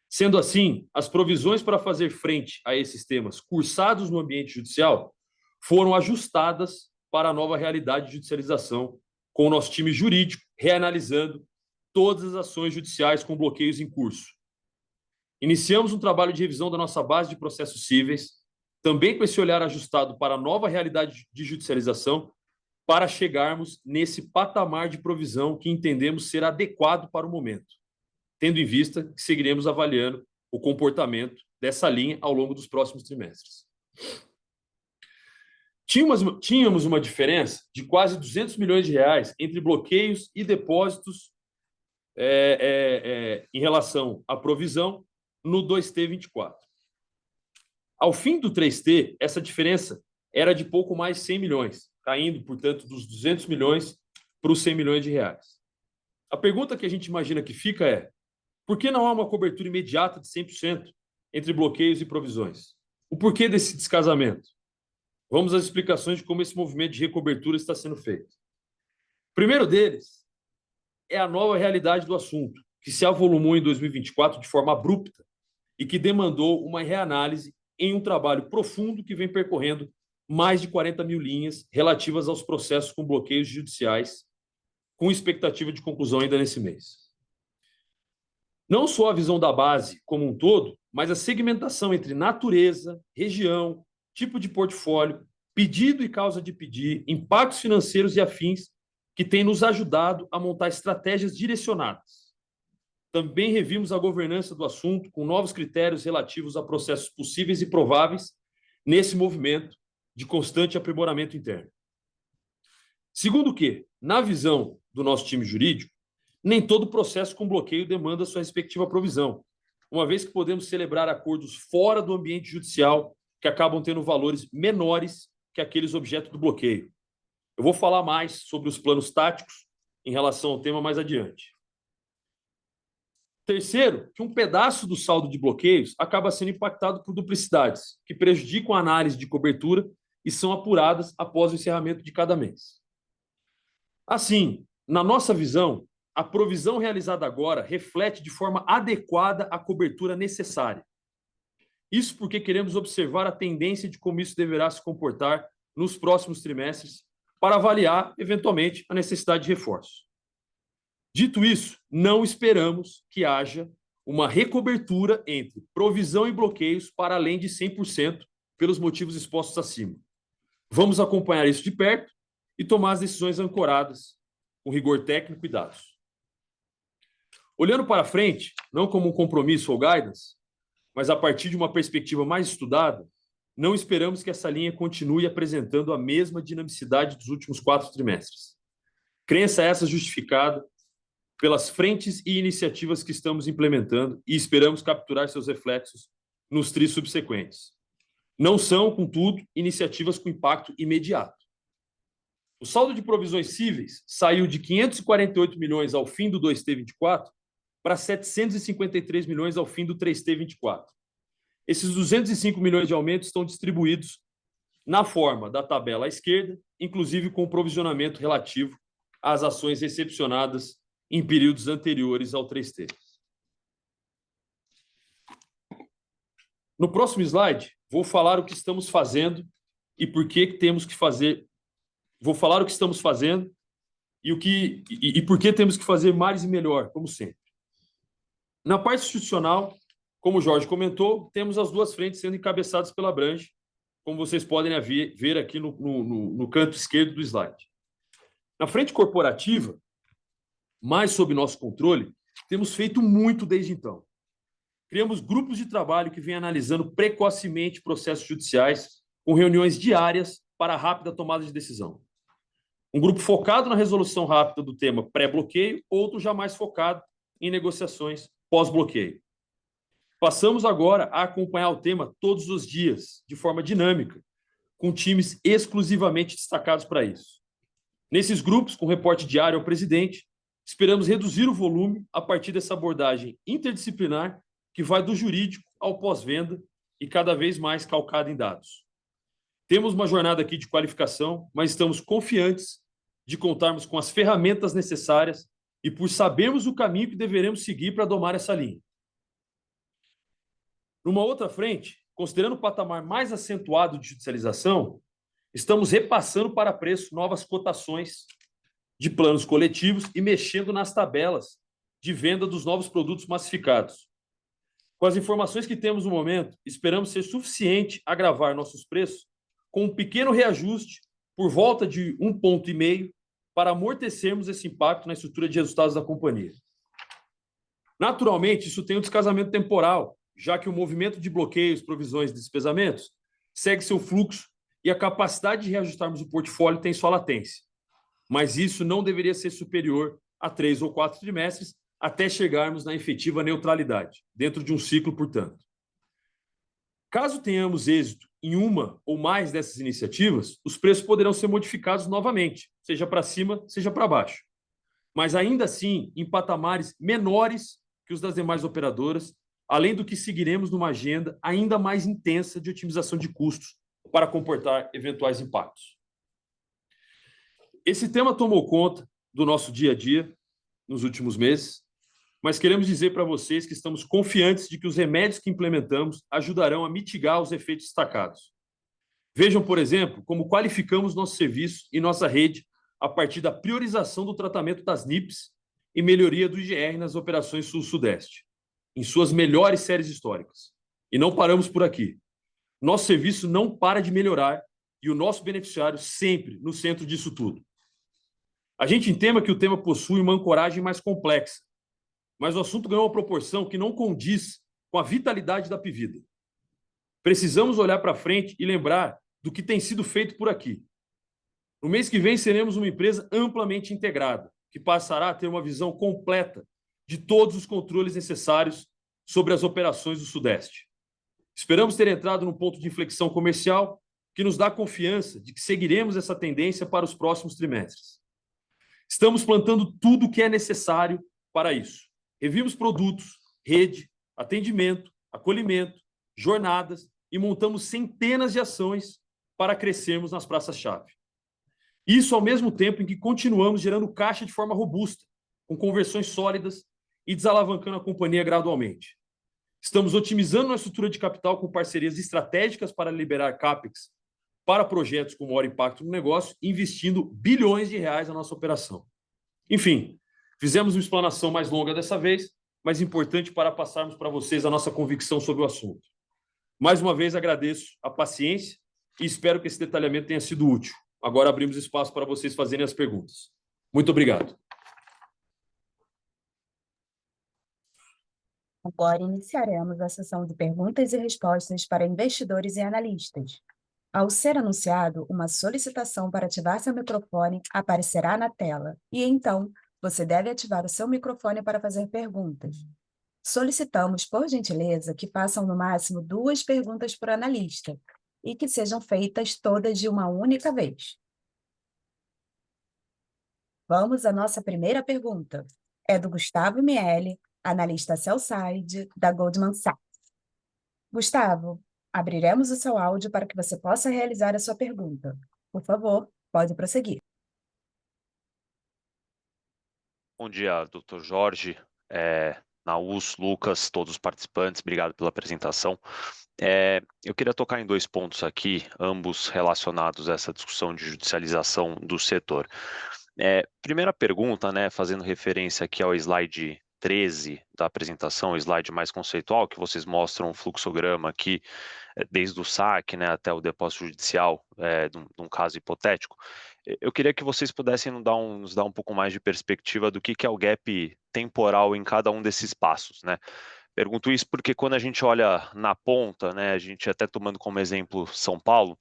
Sendo assim, as provisões para fazer frente a esses temas cursados no ambiente judicial foram ajustadas para a nova realidade de judicialização, com o nosso time jurídico reanalisando todas as ações judiciais com bloqueios em curso. Iniciamos um trabalho de revisão da nossa base de processos cíveis, também com esse olhar ajustado para a nova realidade de judicialização, para chegarmos nesse patamar de provisão que entendemos ser adequado para o momento, tendo em vista que seguiremos avaliando o comportamento dessa linha ao longo dos próximos trimestres. Tínhamos uma diferença de quase 200 milhões de reais entre bloqueios e depósitos em relação à provisão no 2T24. Ao fim do 3T, essa diferença era de pouco mais de 100 milhões, caindo, portanto, dos 200 milhões para os 100 milhões de reais. A pergunta que a gente imagina que fica é: por que não há uma cobertura imediata de 100% entre bloqueios e provisões? O porquê desse descasamento? Vamos às explicações de como esse movimento de recobertura está sendo feito. O primeiro deles é a nova realidade do assunto, que se avolumou em 2024 de forma abrupta e que demandou uma reanálise em um trabalho profundo que vem percorrendo mais de 40 mil linhas relativas aos processos com bloqueios judiciais, com expectativa de conclusão ainda nesse mês. Não só a visão da base como um todo, mas a segmentação entre natureza, região, tipo de portfólio, pedido e causa de pedir, impactos financeiros e afins, que tem nos ajudado a montar estratégias direcionadas. Também revimos a governança do assunto com novos critérios relativos a processos possíveis e prováveis nesse movimento de constante aprimoramento interno. Segundo que, na visão do nosso time jurídico, nem todo processo com bloqueio demanda sua respectiva provisão, uma vez que podemos celebrar acordos fora do ambiente judicial que acabam tendo valores menores que aqueles objeto do bloqueio. Eu vou falar mais sobre os planos táticos em relação ao tema mais adiante. Terceiro, que um pedaço do saldo de bloqueios acaba sendo impactado por duplicidades, que prejudicam a análise de cobertura e são apuradas após o encerramento de cada mês. Assim, na nossa visão, a provisão realizada agora reflete de forma adequada a cobertura necessária. Isso porque queremos observar a tendência de como isso deverá se comportar nos próximos trimestres para avaliar, eventualmente, a necessidade de reforço. Dito isso, não esperamos que haja uma recobertura entre provisão e bloqueios para além de 100% pelos motivos expostos acima. Vamos acompanhar isso de perto e tomar as decisões ancoradas com rigor técnico e dados. Olhando para frente, não como um compromisso ou guidance, mas a partir de uma perspectiva mais estudada, não esperamos que essa linha continue apresentando a mesma dinamicidade dos últimos 4 trimestres. Crença essa justificada pelas frentes e iniciativas que estamos implementando e esperamos capturar seus reflexos nos tris subsequentes. Não são, contudo, iniciativas com impacto imediato. O saldo de provisões cíveis saiu de 548 milhões ao fim do 2T24 para 753 milhões ao fim do 3T24. Esses 205 milhões de aumento estão distribuídos na forma da tabela à esquerda, inclusive com provisionamento relativo às ações recepcionadas em períodos anteriores ao 3T. No próximo slide, vou falar o que estamos fazendo e por que temos que fazer. Vou falar o que estamos fazendo e por que temos que fazer mais e melhor, como sempre. Na parte institucional, como o Jorge comentou, temos as duas frentes sendo encabeçadas pela Abrange, como vocês podem ver aqui no canto esquerdo do slide. Na frente corporativa, mais sob nosso controle, temos feito muito desde então. Criamos grupos de trabalho que vêm analisando precocemente processos judiciais, com reuniões diárias para rápida tomada de decisão. Um grupo focado na resolução rápida do tema pré-bloqueio, outro já mais focado em negociações pós-bloqueio. Passamos agora a acompanhar o tema todos os dias, de forma dinâmica, com times exclusivamente destacados para isso. Nesses grupos, com reporte diário ao presidente, esperamos reduzir o volume a partir dessa abordagem interdisciplinar que vai do jurídico ao pós-venda e cada vez mais calcada em dados. Temos uma jornada aqui de qualificação, mas estamos confiantes de contarmos com as ferramentas necessárias e por sabermos o caminho que deveremos seguir para domar essa linha. Numa outra frente, considerando o patamar mais acentuado de judicialização, estamos repassando para preço novas cotações de planos coletivos e mexendo nas tabelas de venda dos novos produtos massificados. Com as informações que temos no momento, esperamos ser suficiente a gravar nossos preços com um pequeno reajuste por volta de 1,5 ponto para amortecermos esse impacto na estrutura de resultados da companhia. Naturalmente, isso tem um descasamento temporal, já que o movimento de bloqueios, provisões e despesamentos segue seu fluxo e a capacidade de reajustarmos o portfólio tem sua latência. Mas isso não deveria ser superior a 3 ou 4 trimestres até chegarmos na efetiva neutralidade, dentro de um ciclo, portanto. Caso tenhamos êxito em uma ou mais dessas iniciativas, os preços poderão ser modificados novamente, seja para cima, seja para baixo. Mas ainda assim, em patamares menores que os das demais operadoras, além do que seguiremos numa agenda ainda mais intensa de otimização de custos para comportar eventuais impactos. Esse tema tomou conta do nosso dia a dia nos últimos meses, mas queremos dizer para vocês que estamos confiantes de que os remédios que implementamos ajudarão a mitigar os efeitos destacados. Vejam, por exemplo, como qualificamos nosso serviço e nossa rede a partir da priorização do tratamento das NIPs e melhoria do IGR nas operações Sul-Sudeste, em suas melhores séries históricas. E não paramos por aqui. Nosso serviço não para de melhorar e o nosso beneficiário sempre no centro disso tudo. A gente entende que o tema possui uma ancoragem mais complexa, mas o assunto ganhou uma proporção que não condiz com a vitalidade da Apivida. Precisamos olhar para frente e lembrar do que tem sido feito por aqui. No mês que vem, seremos uma empresa amplamente integrada, que passará a ter uma visão completa de todos os controles necessários sobre as operações do Sudeste. Esperamos ter entrado num ponto de inflexão comercial que nos dá confiança de que seguiremos essa tendência para os próximos trimestres. Estamos plantando tudo o que é necessário para isso. Revimos produtos, rede, atendimento, acolhimento, jornadas e montamos centenas de ações para crescermos nas praças-chave. Isso ao mesmo tempo em que continuamos gerando caixa de forma robusta, com conversões sólidas e desalavancando a companhia gradualmente. Estamos otimizando nossa estrutura de capital com parcerias estratégicas para liberar CAPEX para projetos com maior impacto no negócio, investindo bilhões de reais na nossa operação. Enfim, fizemos uma explanação mais longa dessa vez, mas importante para passarmos para vocês a nossa convicção sobre o assunto. Mais uma vez, agradeço a paciência e espero que esse detalhamento tenha sido útil. Agora abrimos espaço para vocês fazerem as perguntas. Muito obrigado. Agora iniciaremos a sessão de perguntas e respostas para investidores e analistas. Ao ser anunciado, uma solicitação para ativar seu microfone aparecerá na tela e, então, você deve ativar o seu microfone para fazer perguntas. Solicitamos, por gentileza, que façam no máximo 2 perguntas por analista e que sejam feitas todas de uma única vez. Vamos à nossa primeira pergunta. É do Gustavo Miele, analista sell-side da Goldman Sachs. Gustavo, abriremos o seu áudio para que você possa realizar a sua pergunta. Por favor, pode prosseguir. Bom dia, Dr. Jorge, Naus, Lucas, todos os participantes, obrigado pela apresentação. Eu queria tocar em 2 pontos aqui, ambos relacionados a essa discussão de judicialização do setor. Primeira pergunta, né, fazendo referência aqui ao slide 13 da apresentação, o slide mais conceitual, que vocês mostram um fluxograma aqui, desde o saque, né, até o depósito judicial, de um caso hipotético. Eu queria que vocês pudessem nos dar um pouco mais de perspectiva do que é o gap temporal em cada um desses passos, né? Pergunto isso porque quando a gente olha na ponta, né, a gente até tomando como exemplo São Paulo,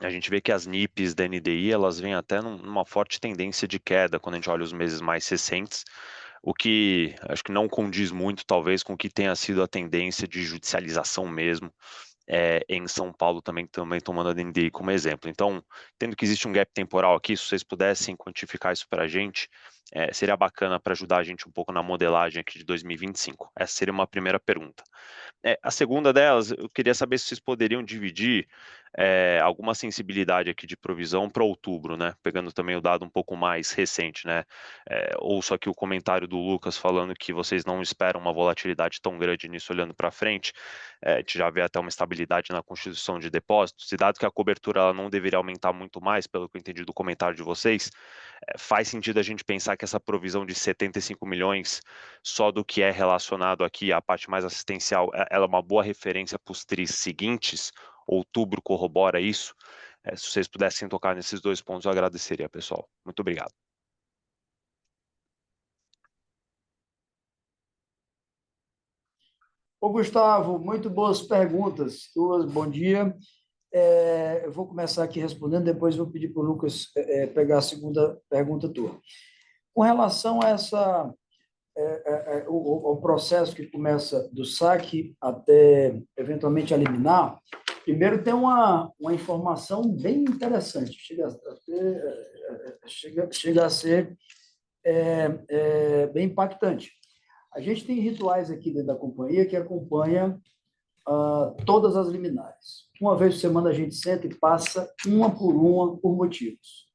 a gente vê que as NIPs da NDI, elas vêm até numa forte tendência de queda quando a gente olha os meses mais recentes, o que acho que não condiz muito, talvez, com o que tenha sido a tendência de judicialização mesmo, em São Paulo também tomando a NDI como exemplo. Então, tendo que existe um gap temporal aqui, se vocês pudessem quantificar isso para a gente, seria bacana para ajudar a gente um pouco na modelagem aqui de 2025. Essa seria uma primeira pergunta. A segunda delas, eu queria saber se vocês poderiam dividir alguma sensibilidade aqui de provisão para outubro, né? Pegando também o dado um pouco mais recente, né? Ouço aqui o comentário do Lucas falando que vocês não esperam uma volatilidade tão grande nisso olhando para frente. A gente já vê até uma estabilidade na constituição de depósitos, e dado que a cobertura ela não deveria aumentar muito mais, pelo que eu entendi do comentário de vocês, faz sentido a gente pensar que essa provisão de 75 milhões só do que é relacionado aqui à parte mais assistencial, ela é uma boa referência para os tris seguintes? Outubro corrobora isso? Se vocês pudessem tocar nesses 2 pontos, eu agradeceria, pessoal. Muito obrigado. Ô, Gustavo, muito boas perguntas. Bom dia. Eu vou começar aqui respondendo, depois vou pedir para o Lucas pegar a segunda pergunta tua. Com relação a o processo que começa do saque até, eventualmente, a liminar, primeiro tem uma informação bem interessante, chega a ser bem impactante. A gente tem rituais aqui dentro da companhia que acompanha todas as liminares. Uma vez por semana a gente senta e passa uma, por motivos.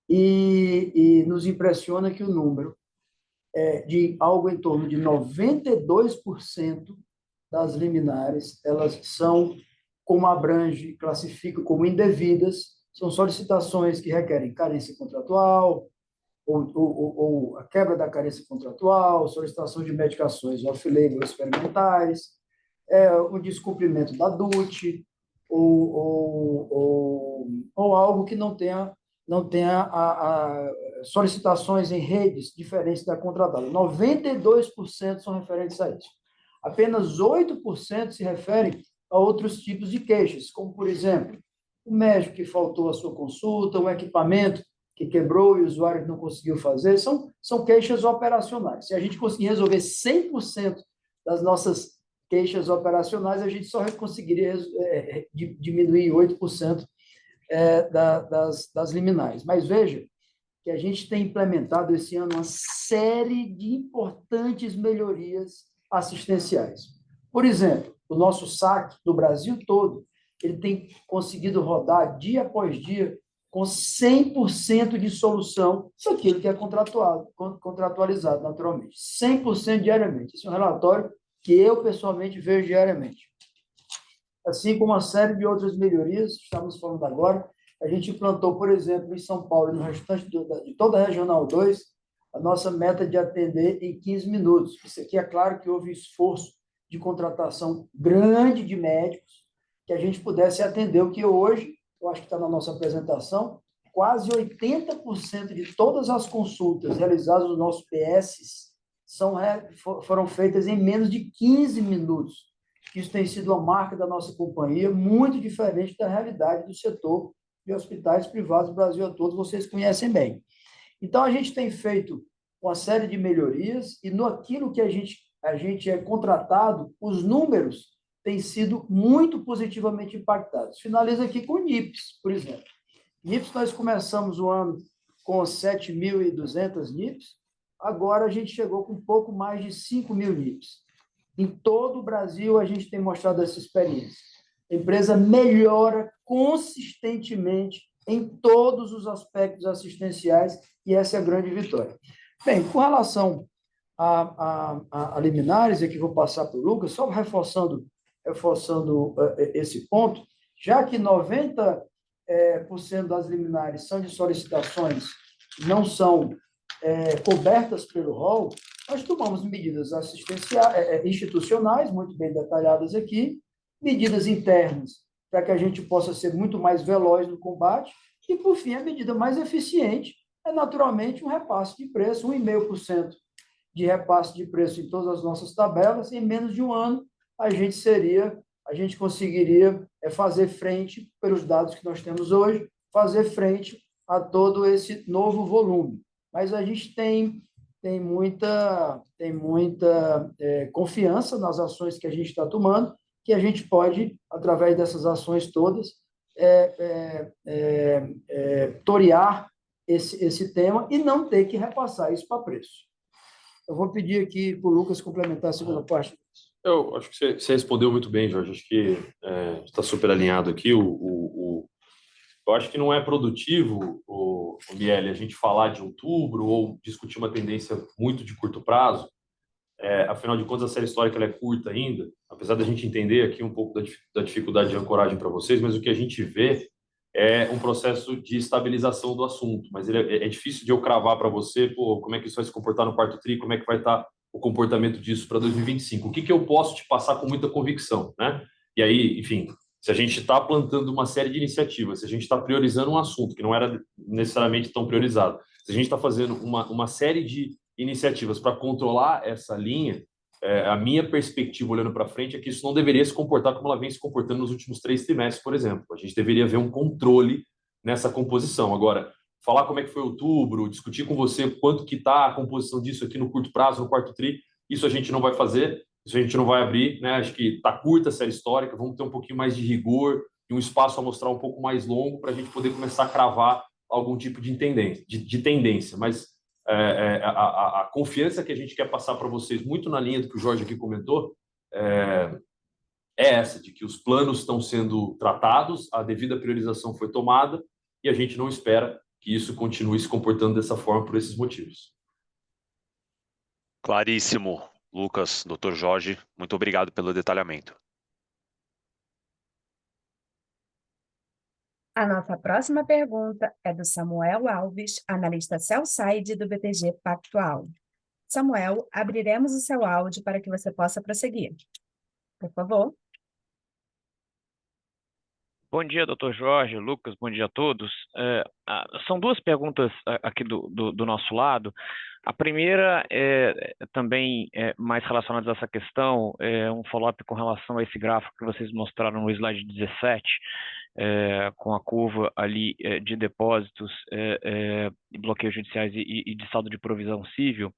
E nos impressiona que o número de algo em torno de 92% das liminares, elas são, como abrange, classifica como indevidas, são solicitações que requerem carência contratual, ou a quebra da carência contratual, solicitação de medicações off-label experimentais, o descumprimento da DUT, ou algo que não tenha solicitações em redes diferentes da contratada. 92% são referentes a isso. Apenas 8% se referem a outros tipos de queixas, como, por exemplo, o médico que faltou a sua consulta, um equipamento que quebrou e o usuário não conseguiu fazer, são queixas operacionais. Se a gente conseguir resolver 100% das nossas queixas operacionais, a gente só conseguiria diminuir 8% das liminares. Mas veja que a gente tem implementado esse ano uma série de importantes melhorias assistenciais. Por exemplo, o nosso saque do Brasil todo, ele tem conseguido rodar dia após dia com 100% de solução daquilo que é contratualizado naturalmente. 100% diariamente. Esse é um relatório que eu pessoalmente vejo diariamente. Assim como uma série de outras melhorias, estamos falando agora, a gente implantou, por exemplo, em São Paulo e no restante de toda a Regional 2, a nossa meta de atender em 15 minutos. Isso aqui é claro que houve esforço de contratação grande de médicos, que a gente pudesse atender o que hoje, eu acho que está na nossa apresentação, quase 80% de todas as consultas realizadas no nosso PS foram feitas em menos de 15 minutos. Isso tem sido uma marca da nossa companhia, muito diferente da realidade do setor de hospitais privados do Brasil a todo, vocês conhecem bem. Então, a gente tem feito uma série de melhorias e no aquilo que a gente é contratado, os números têm sido muito positivamente impactados. Finaliza aqui com o NIPS, por exemplo. NIPS, nós começamos o ano com 7.200 NIPS, agora a gente chegou com um pouco mais de 5.000 NIPS. Em todo o Brasil, a gente tem mostrado essa experiência. A empresa melhora consistentemente em todos os aspectos assistenciais e essa é a grande vitória. Bem, com relação a liminares, aqui vou passar para o Lucas, só reforçando esse ponto, já que 90% das liminares são de solicitações, não são cobertas pelo rol, nós tomamos medidas assistenciais, institucionais, muito bem detalhadas aqui, medidas internas, para que a gente possa ser muito mais veloz no combate, e, por fim, a medida mais eficiente é, naturalmente, um repasse de preço, 1,5% de repasse de preço em todas as nossas tabelas, em menos de um ano, a gente conseguiria fazer frente, pelos dados que nós temos hoje, fazer frente a todo esse novo volume. Mas a gente tem muita confiança nas ações que a gente está tomando, que a gente pode, através dessas ações todas, torear esse tema e não ter que repassar isso para preço. Eu vou pedir aqui para o Lucas complementar a segunda parte. Eu acho que você respondeu muito bem, Jorge. Acho que está super alinhado aqui. Eu acho que não é produtivo, o Miele, a gente falar de outubro ou discutir uma tendência muito de curto prazo. Afinal de contas, a série histórica ela é curta ainda, apesar da gente entender aqui um pouco da dificuldade de ancoragem para vocês, mas o que a gente vê é um processo de estabilização do assunto. Mas é difícil de eu cravar para você, como é que isso vai se comportar no quarto tri, como é que vai estar o comportamento disso para 2025. O que eu posso te passar com muita convicção, né? E aí, enfim, se a gente está plantando uma série de iniciativas, se a gente está priorizando um assunto que não era necessariamente tão priorizado, se a gente está fazendo uma série de iniciativas para controlar essa linha, a minha perspectiva olhando para frente é que isso não deveria se comportar como ela vem se comportando nos últimos 3 trimestres, por exemplo. A gente deveria ver um controle nessa composição. Agora, falar como é que foi outubro, discutir com você quanto que está a composição disso aqui no curto prazo, no quarto tri, isso a gente não vai fazer, isso a gente não vai abrir, né? Acho que está curta a série histórica, vamos ter um pouquinho mais de rigor e um espaço a mostrar um pouco mais longo para a gente poder começar a cravar algum tipo de tendência. Mas a confiança que a gente quer passar para vocês, muito na linha do que o Jorge aqui comentou, é essa, de que os planos estão sendo tratados, a devida priorização foi tomada e a gente não espera que isso continue se comportando dessa forma por esses motivos. Claríssimo, Lucas, Dr. Jorge, muito obrigado pelo detalhamento. A nossa próxima pergunta é do Samuel Alves, analista sell-side do BTG Pactual. Samuel, abriremos o seu áudio para que você possa prosseguir. Por favor. Bom dia, Dr. Jorge, Lucas, bom dia a todos. São duas perguntas aqui do nosso lado. A primeira também mais relacionada a essa questão, é um follow-up com relação a esse gráfico que vocês mostraram no slide 17, com a curva ali de depósitos, bloqueios judiciais e de saldo de provisão civil.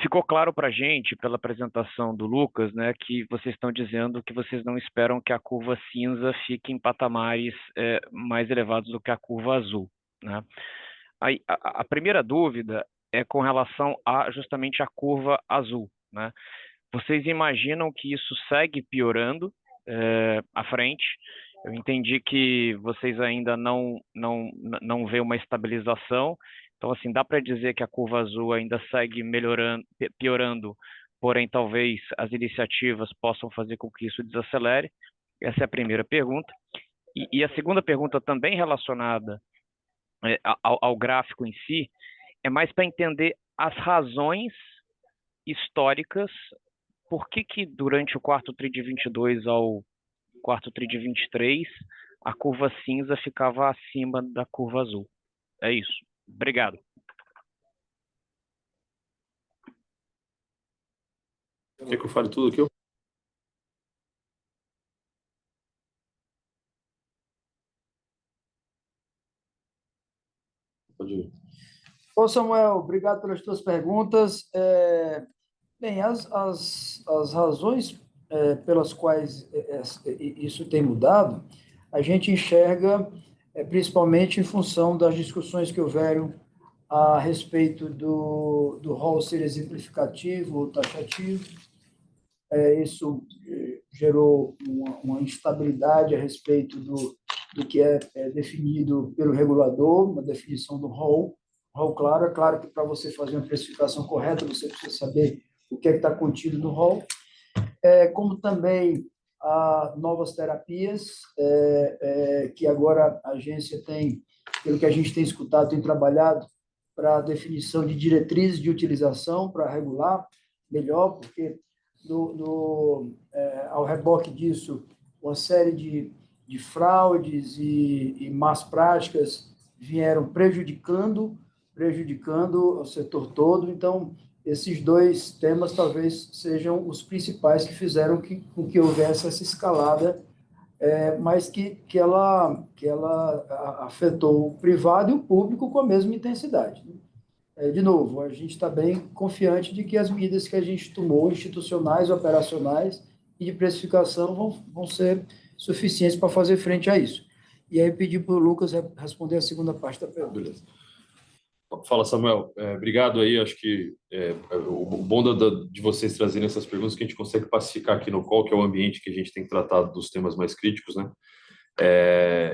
Ficou claro para a gente, pela apresentação do Lucas, né, que vocês estão dizendo que vocês não esperam que a curva cinza fique em patamares mais elevados do que a curva azul, né? Aí, a primeira dúvida é com relação justamente à curva azul, né? Vocês imaginam que isso segue piorando à frente? Eu entendi que vocês ainda não veem uma estabilização. Então, assim, dá para dizer que a curva azul ainda segue piorando porém talvez as iniciativas possam fazer com que isso desacelere. Essa é a primeira pergunta. E a segunda pergunta, também relacionada ao gráfico em si, é mais para entender as razões históricas por que durante o quarto TRI de 22 ao quarto TRI de 23 a curva cinza ficava acima da curva azul. É isso. Obrigado. Quer que eu fale tudo aqui? Pode ir. Ô, Samuel, obrigado pelas tuas perguntas. Bem, as razões pelas quais isso tem mudado, a gente enxerga principalmente em função das discussões que houveram a respeito do rol ser exemplificativo ou taxativo. Isso gerou uma instabilidade a respeito do que é definido pelo regulador, uma definição do rol claro. É claro que para você fazer uma precificação correta, você precisa saber o que está contido no rol, como também novas terapias, que agora a agência tem, pelo que a gente tem escutado, tem trabalhado para a definição de diretrizes de utilização, para regular melhor, porque ao reboque disso, uma série de fraudes e más práticas vieram prejudicando o setor todo. Então, esses dois temas talvez sejam os principais que fizeram com que houvesse essa escalada, mas que ela afetou o privado e o público com a mesma intensidade. De novo, a gente está bem confiante de que as medidas que a gente tomou, institucionais, operacionais e de precificação, vão ser suficientes para fazer frente a isso. E aí, pedir para o Lucas responder a segunda parte da pergunta. Beleza. Fala, Samuel. Obrigado aí. Acho que o bom de vocês trazerem essas perguntas é que a gente consegue pacificar aqui no call, que é o ambiente que a gente tem tratado dos temas mais críticos, né?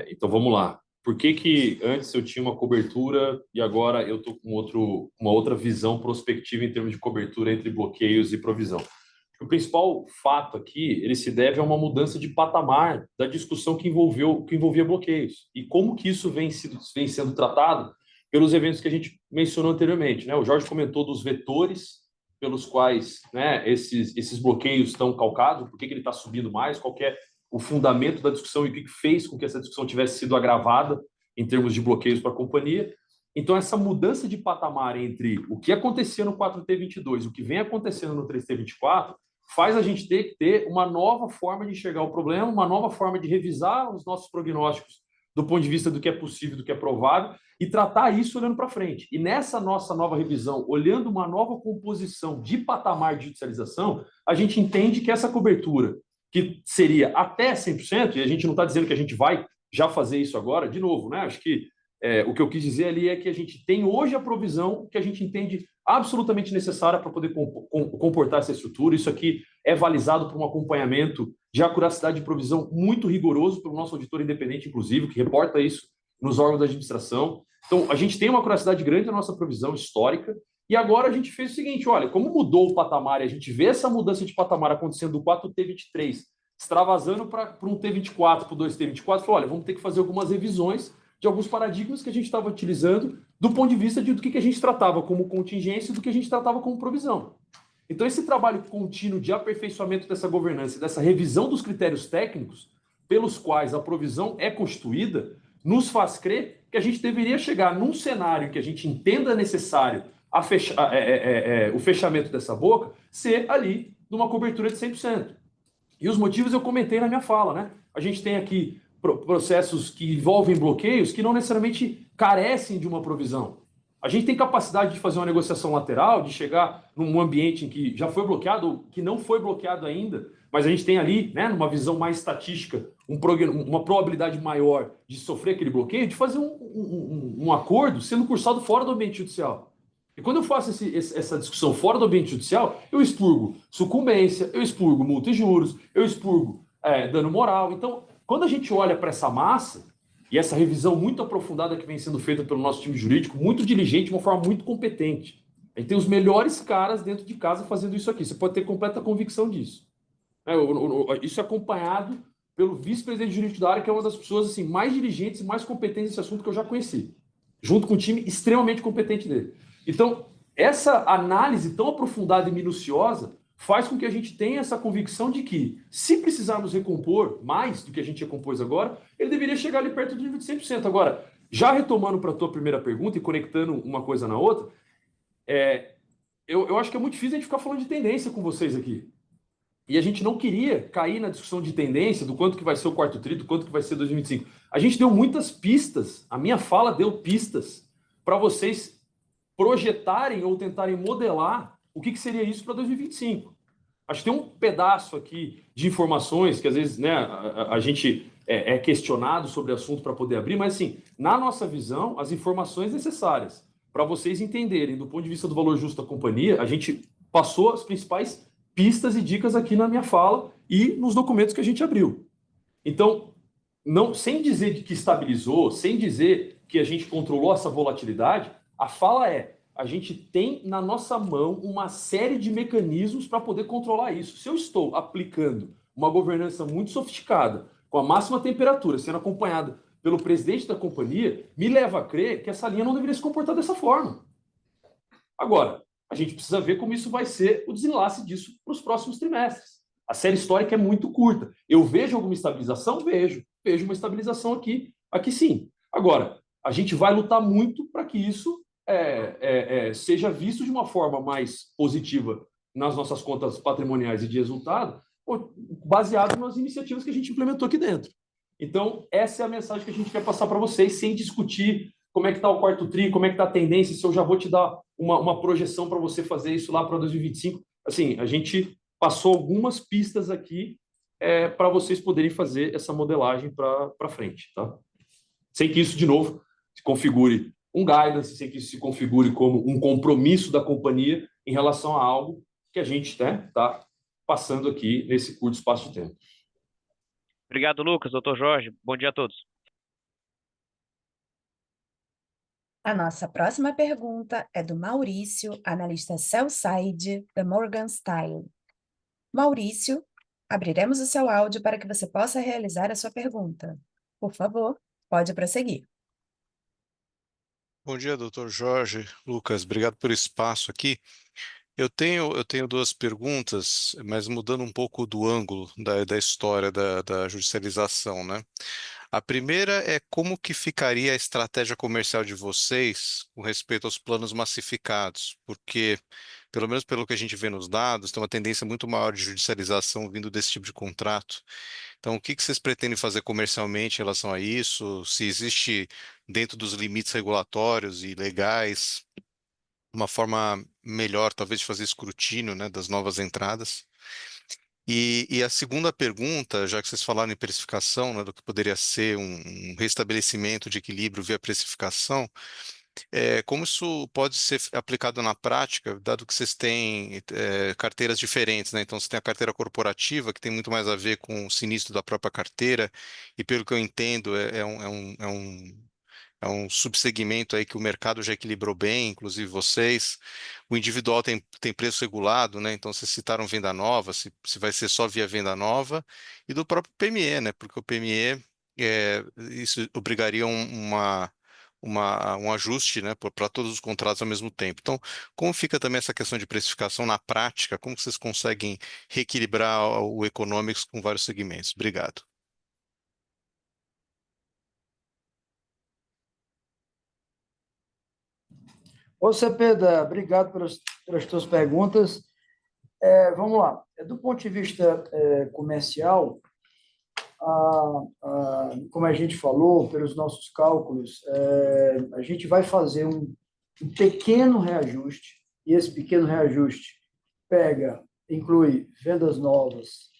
Então, vamos lá. Por que antes eu tinha uma cobertura e agora eu estou com uma outra visão prospectiva em termos de cobertura entre bloqueios e provisão? O principal fato aqui, ele se deve a uma mudança de patamar da discussão que envolvia bloqueios e como que isso vem sendo tratado pelos eventos que a gente mencionou anteriormente, né? O Jorge comentou dos vetores pelos quais, né, esses bloqueios estão calcados, por que ele está subindo mais, qual que é o fundamento da discussão e o que fez com que essa discussão tivesse sido agravada em termos de bloqueios para a companhia. Então, essa mudança de patamar entre o que acontecia no 4T22 e o que vem acontecendo no 3T24 faz a gente ter que ter uma nova forma de enxergar o problema, uma nova forma de revisar os nossos prognósticos do ponto de vista do que é possível, do que é provável, e tratar isso olhando para frente. E nessa nossa nova revisão, olhando uma nova composição de patamar de judicialização, a gente entende que essa cobertura, que seria até 100%, e a gente não está dizendo que a gente vai já fazer isso agora, de novo, né? Acho que o que eu quis dizer ali é que a gente tem hoje a provisão que a gente entende absolutamente necessária para poder comportar essa estrutura. Isso aqui é balizado por um acompanhamento de acuracidade de provisão muito rigoroso pelo nosso auditor independente, inclusive, que reporta isso nos órgãos da administração. Então, a gente tem uma acuracidade grande na nossa provisão histórica, e agora a gente fez o seguinte: olha, como mudou o patamar, e a gente vê essa mudança de patamar acontecendo do 4T23, extravasando para um T24, para o 2T24, falou, olha, vamos ter que fazer algumas revisões de alguns paradigmas que a gente estava utilizando do ponto de vista do que a gente tratava como contingência e do que a gente tratava como provisão. Então, esse trabalho contínuo de aperfeiçoamento dessa governança, dessa revisão dos critérios técnicos pelos quais a provisão é constituída, nos faz crer que a gente deveria chegar num cenário que a gente entenda necessário o fechamento dessa boca, ser ali numa cobertura de 100%. E os motivos eu comentei na minha fala, né? A gente tem aqui processos que envolvem bloqueios que não necessariamente carecem de uma provisão. A gente tem capacidade de fazer uma negociação lateral, de chegar num ambiente em que já foi bloqueado ou que não foi bloqueado ainda, mas a gente tem ali, né, numa visão mais estatística, uma probabilidade maior de sofrer aquele bloqueio, de fazer um acordo sendo cursado fora do ambiente judicial. E quando eu faço essa discussão fora do ambiente judicial, eu expurgo sucumbência, eu expurgo multa e juros, eu expurgo dano moral. Então, quando a gente olha para essa massa, e essa revisão muito aprofundada que vem sendo feita pelo nosso time jurídico, muito diligente, de uma forma muito competente, A gente tem os melhores caras dentro de casa fazendo isso aqui. Você pode ter completa convicção disso. Isso é acompanhado pelo vice-presidente jurídico da área, que é uma das pessoas assim, mais diligentes e mais competentes nesse assunto que eu já conheci, junto com um time extremamente competente dele. Então, essa análise tão aprofundada e minuciosa faz com que a gente tenha essa convicção de que, se precisarmos recompor mais do que a gente recompôs agora, ele deveria chegar ali perto do nível de 100%. Agora, já retomando para a tua primeira pergunta e conectando uma coisa na outra, eu acho que é muito difícil a gente ficar falando de tendência com vocês aqui. E a gente não queria cair na discussão de tendência, do quanto que vai ser o quarto tri, do quanto que vai ser 2025. A gente deu muitas pistas, a minha fala deu pistas para vocês projetarem ou tentarem modelar o que seria isso para 2025. Acho que tem um pedaço aqui de informações que às vezes, né, a gente é questionado sobre o assunto para poder abrir, mas assim, na nossa visão, as informações necessárias para vocês entenderem do ponto de vista do valor justo da companhia, a gente passou as principais pistas e dicas aqui na minha fala e nos documentos que a gente abriu. Então, não, sem dizer que estabilizou, sem dizer que a gente controlou essa volatilidade, a fala a gente tem na nossa mão uma série de mecanismos para poder controlar isso. Se eu estou aplicando uma governança muito sofisticada, com a máxima temperatura, sendo acompanhada pelo presidente da companhia, me leva a crer que essa linha não deveria se comportar dessa forma. Agora, a gente precisa ver como isso vai ser o desenlace disso para os próximos trimestres. A série histórica é muito curta. Eu vejo alguma estabilização? Vejo uma estabilização aqui sim. Agora, a gente vai lutar muito para que isso seja visto de uma forma mais positiva nas nossas contas patrimoniais e de resultado, baseado nas iniciativas que a gente implementou aqui dentro. Então, essa é a mensagem que a gente quer passar para vocês, sem discutir como é que está o quarto tri, como é que está a tendência, se eu já vou te dar uma projeção para você fazer isso lá para 2025. Assim, a gente passou algumas pistas aqui para vocês poderem fazer essa modelagem para frente, tá? Sem que isso, de novo, se configure um guidance, sem que isso se configure como um compromisso da companhia em relação a algo que a gente está passando aqui nesse curto espaço de tempo. Obrigado, Lucas, doutor Jorge. Bom dia a todos. A nossa próxima pergunta é do Maurício, analista sell-side da Morgan Stanley. Maurício, abriremos o seu áudio para que você possa realizar a sua pergunta. Por favor, pode prosseguir. Bom dia, doutor Jorge, Lucas, obrigado pelo espaço aqui. Eu tenho duas perguntas, mas mudando um pouco do ângulo da história da judicialização, né? A primeira é como que ficaria a estratégia comercial de vocês com respeito aos planos massificados, porque, pelo menos pelo que a gente vê nos dados, tem uma tendência muito maior de judicialização vindo desse tipo de contrato. Então, o que vocês pretendem fazer comercialmente em relação a isso? Se existe, dentro dos limites regulatórios e legais, uma forma melhor, talvez, de fazer escrutínio, né, das novas entradas? E a segunda pergunta, já que vocês falaram em precificação, né, do que poderia ser um restabelecimento de equilíbrio via precificação, como isso pode ser aplicado na prática, dado que vocês têm carteiras diferentes, né? Então, você tem a carteira corporativa, que tem muito mais a ver com o sinistro da própria carteira, e pelo que eu entendo, é um subsegmento aí que o mercado já equilibrou bem, inclusive vocês. O individual tem preço regulado, né? Então, vocês citaram venda nova, se vai ser só via venda nova, e do próprio PME, né? Porque o PME, isso obrigaria um ajuste, né, para todos os contratos ao mesmo tempo. Então, como fica também essa questão de precificação na prática? Como que vocês conseguem reequilibrar o economics com vários segmentos? Obrigado. Ô, Cepeda, obrigado pelas tuas perguntas. Vamos lá. Do ponto de vista comercial, como a gente falou, pelos nossos cálculos, a gente vai fazer um pequeno reajuste, e esse pequeno reajuste inclui vendas novas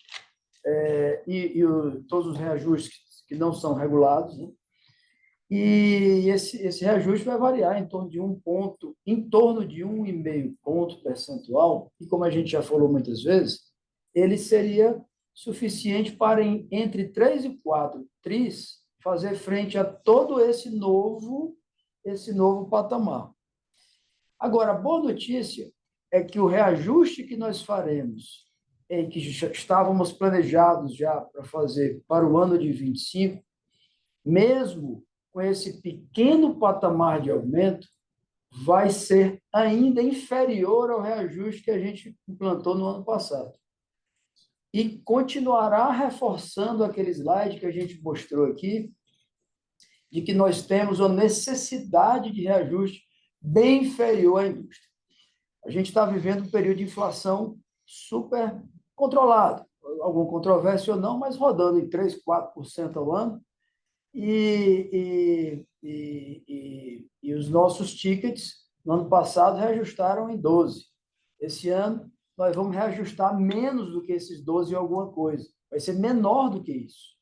e todos os reajustes que não são regulados, né? E esse reajuste vai variar em torno de 1,5 ponto percentual, e como a gente já falou muitas vezes, ele seria suficiente para, entre 3 e 4 tris, fazer frente a todo esse novo patamar. Agora, a boa notícia é que o reajuste que nós faremos, em que estávamos planejados já para fazer para o ano de 25, mesmo com esse pequeno patamar de aumento, vai ser ainda inferior ao reajuste que a gente implantou no ano passado. E continuará reforçando aquele slide que a gente mostrou aqui, de que nós temos uma necessidade de reajuste bem inferior à indústria. A gente está vivendo um período de inflação super controlado, alguma controvérsia ou não, mas rodando em 3%, 4% ao ano, e os nossos tickets, no ano passado, reajustaram em 12%. Esse ano, nós vamos reajustar menos do que esses 12 e alguma coisa. Vai ser menor do que isso.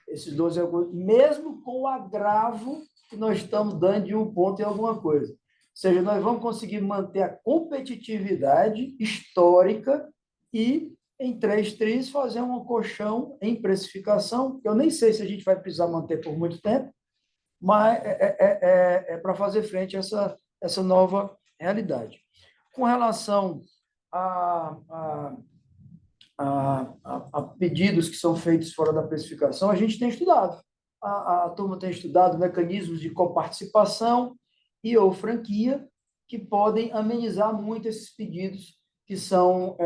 Esses 12 e alguma coisa, mesmo com o agravo que nós estamos dando de 1 ponto e alguma coisa. Ou seja, nós vamos conseguir manter a competitividade histórica e, em 3 tris, fazer um colchão em precificação, que eu nem sei se a gente vai precisar manter por muito tempo, mas é para fazer frente a essa nova realidade. Com relação a pedidos que são feitos fora da precificação, a gente tem estudado. A turma tem estudado mecanismos de coparticipação e ou franquia que podem amenizar muito esses pedidos que são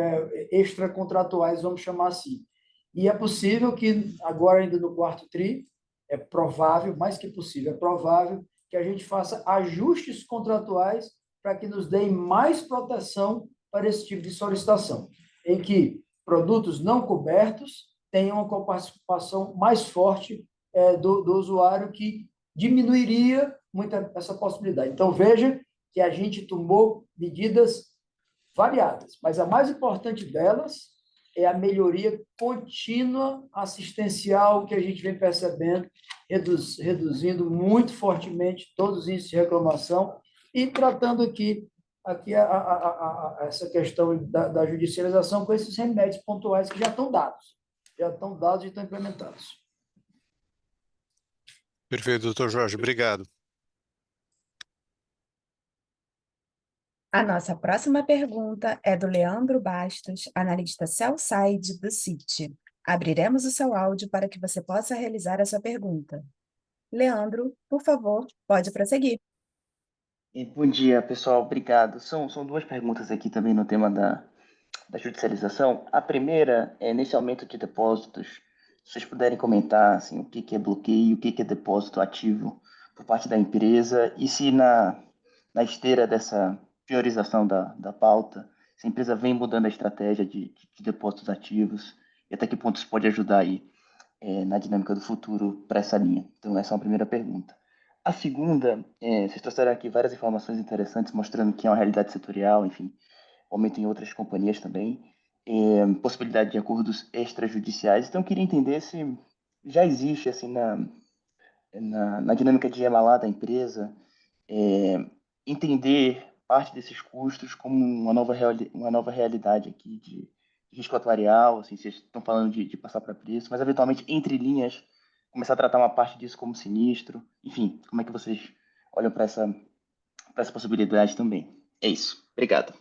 extracontratuais, vamos chamar assim. E é possível que, agora ainda no 4º tri, é provável, mais que possível, é provável que a gente faça ajustes contratuais para que nos deem mais proteção para esse tipo de solicitação, em que produtos não cobertos tenham uma coparticipação mais forte do usuário, que diminuiria muito essa possibilidade. Então, veja que a gente tomou medidas variadas, mas a mais importante delas é a melhoria contínua assistencial que a gente vem percebendo, reduzindo muito fortemente todos os índices de reclamação e tratando aqui essa questão da judicialização com esses remédios pontuais que já estão dados e estão implementados. Perfeito, doutor Jorge, obrigado. A nossa próxima pergunta é do Leandro Bastos, analista sell-side do Citi. Abriremos o seu áudio para que você possa realizar a sua pergunta. Leandro, por favor, pode prosseguir. Bom dia, pessoal. Obrigado. São 2 perguntas aqui também no tema da judicialização. A primeira é nesse aumento de depósitos. Se vocês puderem comentar assim, o que é bloqueio, o que é depósito ativo por parte da empresa, e se na esteira dessa priorização da pauta, se a empresa vem mudando a estratégia de depósitos ativos, e até que ponto isso pode ajudar aí na dinâmica do futuro para essa linha. Então, essa é uma primeira pergunta. A segunda, vocês trouxeram aqui várias informações interessantes mostrando que é uma realidade setorial, enfim, aumento em outras companhias também, possibilidade de acordos extrajudiciais. Então, eu queria entender se já existe, assim, na dinâmica de MLA da empresa, entender parte desses custos como uma nova realidade aqui de risco atuarial, assim, vocês estão falando de passar para preço, mas eventualmente entre linhas começar a tratar uma parte disso como sinistro. Enfim, como é que vocês olham para essa possibilidade também? É isso. Obrigado.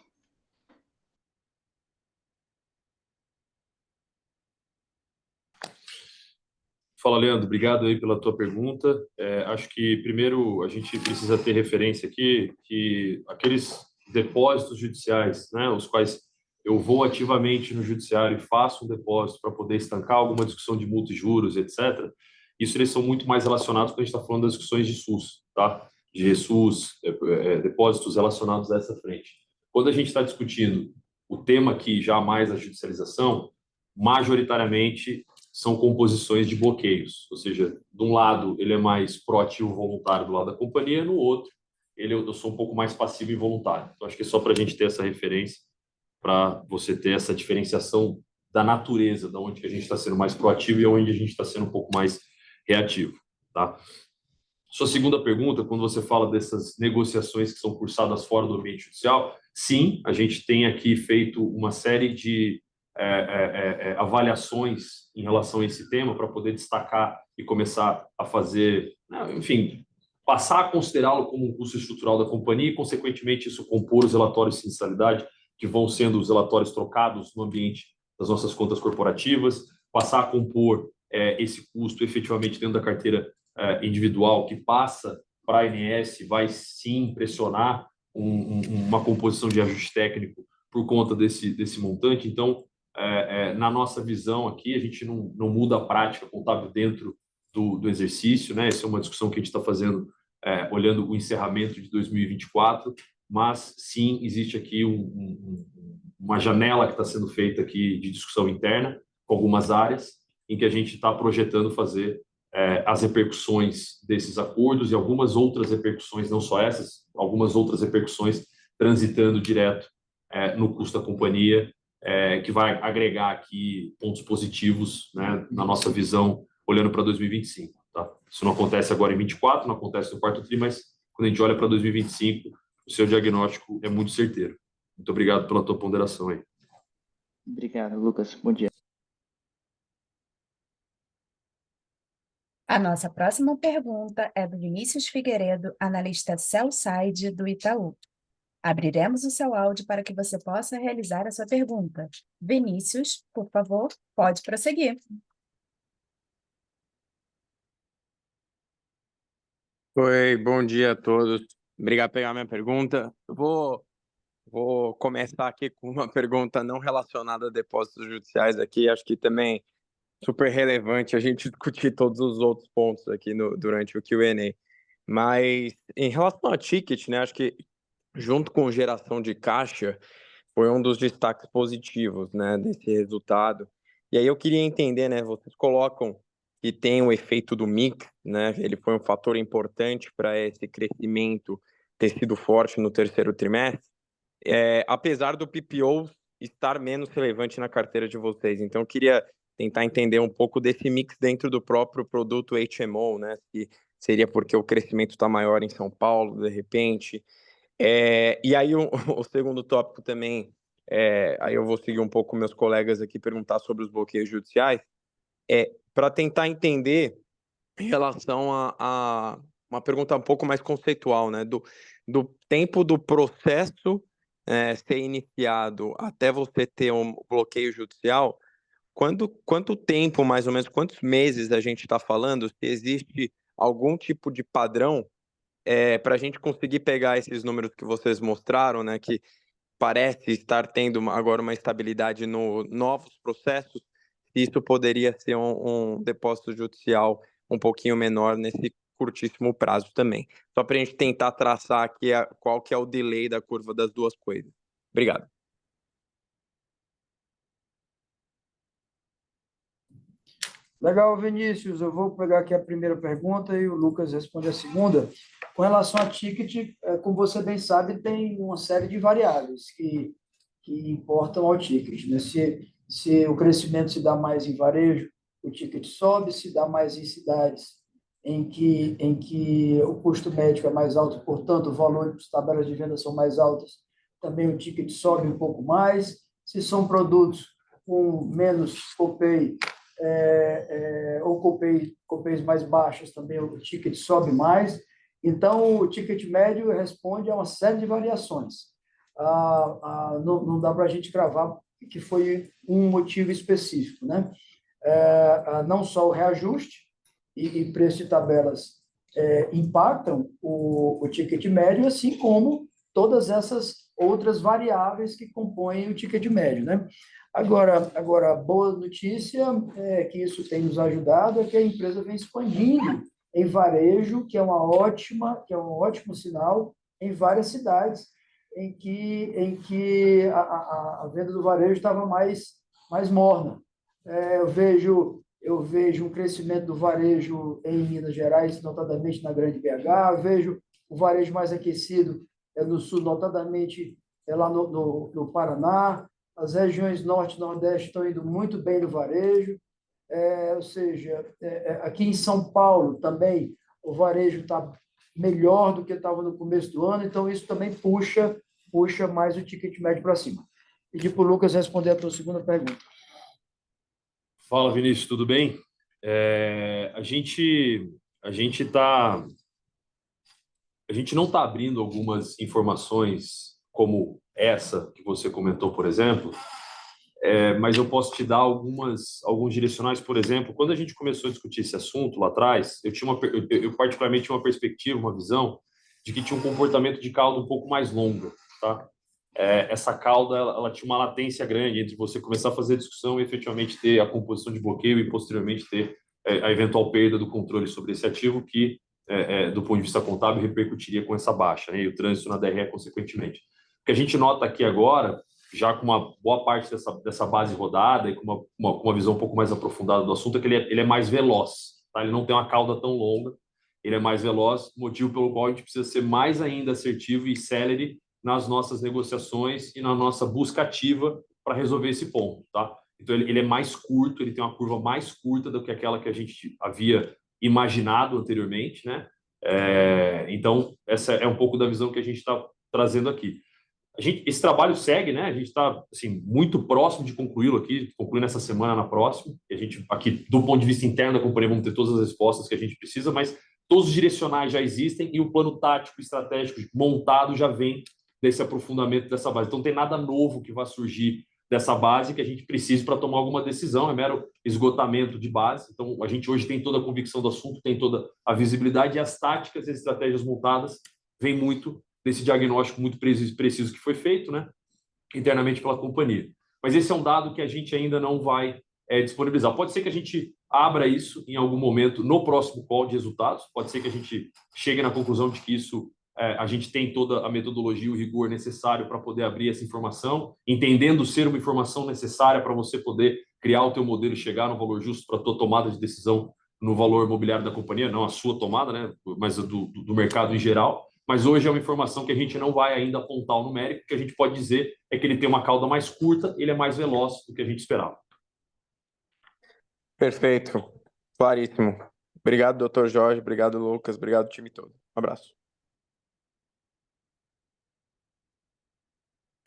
Fala, Leandro, obrigado aí pela tua pergunta. Acho que, primeiro, a gente precisa ter referência aqui que aqueles depósitos judiciais, né, os quais eu vou ativamente no judiciário e faço um depósito para poder estancar alguma discussão de multa e juros, etc., isso eles são muito mais relacionados quando a gente está falando das discussões de SUS, tá? De SUS, depósitos relacionados a essa frente. Quando a gente está discutindo o tema aqui, já mais a judicialização, majoritariamente são composições de bloqueios, ou seja, de um lado ele é mais proativo voluntário do lado da companhia, no outro eu sou um pouco mais passivo e voluntário. Então, acho que é só para a gente ter essa referência, para você ter essa diferenciação da natureza, da onde que a gente está sendo mais proativo e onde a gente está sendo um pouco mais reativo. Tá? Sua segunda pergunta, quando você fala dessas negociações que são cursadas fora do ambiente judicial, sim, a gente tem aqui feito uma série de avaliações em relação a esse tema para poder destacar e começar a fazer, enfim, passar a considerá-lo como um custo estrutural da companhia e, consequentemente, isso compor os relatórios de sinistralidade, que vão sendo os relatórios trocados no ambiente das nossas contas corporativas, passar a compor esse custo efetivamente dentro da carteira individual, que passa para a ANS, vai sim pressionar uma composição de ajuste técnico por conta desse montante. Então, na nossa visão aqui, a gente não muda a prática contábil dentro do exercício, né? Essa é uma discussão que a gente está fazendo olhando o encerramento de 2024, mas sim existe aqui uma janela que está sendo feita aqui de discussão interna com algumas áreas em que a gente está projetando fazer as repercussões desses acordos e algumas outras repercussões, não só essas, algumas outras repercussões transitando direto no custo da companhia, que vai agregar aqui pontos positivos, né, na nossa visão, olhando para 2025. Tá? Isso não acontece agora em 24, não acontece no quarto tri, mas quando a gente olha para 2025, o seu diagnóstico é muito certeiro. Muito obrigado pela tua ponderação aí. Obrigado, Lucas. Bom dia. A nossa próxima pergunta é do Vinícius Figueiredo, analista sell-side do Itaú. Abriremos o seu áudio para que você possa realizar a sua pergunta. Vinícius, por favor, pode prosseguir. Oi, bom dia a todos. Obrigado por pegar minha pergunta. Vou começar aqui com uma pergunta não relacionada a depósitos judiciais aqui. Acho que também super relevante a gente discutir todos os outros pontos aqui durante o Q&A. Mas em relação a ticket, né, acho que junto com geração de caixa foi um dos destaques positivos, né, desse resultado. E aí eu queria entender, né, vocês colocam que tem o efeito do mix, né, ele foi um fator importante para esse crescimento ter sido forte no terceiro trimestre, apesar do PPO estar menos relevante na carteira de vocês. Então eu queria tentar entender um pouco desse mix dentro do próprio produto HMO, né, se seria porque o crescimento está maior em São Paulo, de repente. E aí o segundo tópico também, aí eu vou seguir um pouco meus colegas aqui, perguntar sobre os bloqueios judiciais, para tentar entender em relação a uma pergunta um pouco mais conceitual, né, do tempo do processo ser iniciado até você ter um bloqueio judicial, quanto tempo, mais ou menos, quantos meses a gente está falando, se existe algum tipo de padrão para a gente conseguir pegar esses números que vocês mostraram, né, que parece estar tendo agora uma estabilidade no novos processos, isso poderia ser um depósito judicial um pouquinho menor nesse curtíssimo prazo também. Só para a gente tentar traçar aqui qual que é o delay da curva das duas coisas. Obrigado. Legal, Vinícius. Eu vou pegar aqui a primeira pergunta e o Lucas responde a segunda. Com relação a ticket, como você bem sabe, tem uma série de variáveis que importam ao ticket, né? Se o crescimento se dá mais em varejo, o ticket sobe, se dá mais em cidades em que o custo médico é mais alto, portanto, o valor das tabelas de venda são mais altas, também o ticket sobe um pouco mais. Se são produtos com menos copay, ou copays mais baixos, também o ticket sobe mais. Então, o ticket médio responde a uma série de variações. Não dá para a gente cravar que foi um motivo específico, né? Não só o reajuste e preço de tabelas impactam o ticket médio, assim como todas essas outras variáveis que compõem o ticket médio, né? Agora, a boa notícia é que isso tem nos ajudado, é que a empresa vem expandindo em varejo, que é um ótimo sinal, em várias cidades em que a venda do varejo estava mais morna. Eu vejo um crescimento do varejo em Minas Gerais, notadamente na Grande BH, vejo o varejo mais aquecido no Sul, notadamente lá no Paraná. As regiões Norte e Nordeste estão indo muito bem no varejo, ou seja, aqui em São Paulo também o varejo está melhor do que estava no começo do ano, então isso também puxa mais o ticket médio para cima. Pedi para o Lucas responder a tua segunda pergunta. Fala, Vinícius, tudo bem? A gente está a gente não está abrindo algumas informações como essa que você comentou, por exemplo, mas eu posso te dar alguns direcionais. Por exemplo, quando a gente começou a discutir esse assunto lá atrás, eu particularmente tinha uma perspectiva, uma visão de que tinha um comportamento de cauda um pouco mais longa, tá? Essa cauda ela tinha uma latência grande entre você começar a fazer a discussão e efetivamente ter a composição de bloqueio e posteriormente ter a eventual perda do controle sobre esse ativo que, do ponto de vista contábil, repercutiria com essa baixa, né? E o trânsito na DRE consequentemente. O que a gente nota aqui agora, já com uma boa parte dessa base rodada e com uma visão um pouco mais aprofundada do assunto, é que ele é mais veloz, tá? Ele não tem uma cauda tão longa, ele é mais veloz, motivo pelo qual a gente precisa ser mais ainda assertivo e célere nas nossas negociações e na nossa busca ativa para resolver esse ponto, tá? Então, ele é mais curto, ele tem uma curva mais curta do que aquela que a gente havia imaginado anteriormente, né? Então, essa é um pouco da visão que a gente está trazendo aqui. Esse trabalho segue, né? A gente está assim, muito próximo de concluí-lo aqui, concluir nessa semana, na próxima. E a gente, aqui, do ponto de vista interno da companhia, vamos ter todas as respostas que a gente precisa, mas todos os direcionais já existem e o plano tático estratégico montado já vem desse aprofundamento dessa base. Então, não tem nada novo que vai surgir dessa base que a gente precise para tomar alguma decisão, é mero esgotamento de base. Então, a gente hoje tem toda a convicção do assunto, tem toda a visibilidade e as táticas e as estratégias montadas vêm muito desse diagnóstico muito preciso que foi feito, né, internamente pela companhia. Mas esse é um dado que a gente ainda não vai disponibilizar. Pode ser que a gente abra isso em algum momento no próximo call de resultados, pode ser que a gente chegue na conclusão de que isso a gente tem toda a metodologia e o rigor necessário para poder abrir essa informação, entendendo ser uma informação necessária para você poder criar o teu modelo e chegar no valor justo para a tua tomada de decisão no valor imobiliário da companhia, não a sua tomada, né, mas do mercado em geral. Mas hoje é uma informação que a gente não vai ainda apontar o numérico, o que a gente pode dizer é que ele tem uma cauda mais curta, ele é mais veloz do que a gente esperava. Perfeito, claríssimo. Obrigado, doutor Jorge, obrigado, Lucas, obrigado, time todo. Um abraço.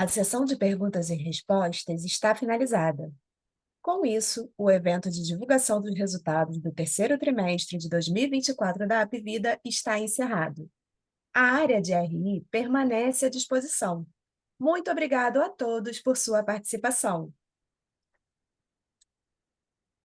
A sessão de perguntas e respostas está finalizada. Com isso, o evento de divulgação dos resultados do terceiro trimestre de 2024 da Apvida está encerrado. A área de RI permanece à disposição. Muito obrigado a todos por sua participação.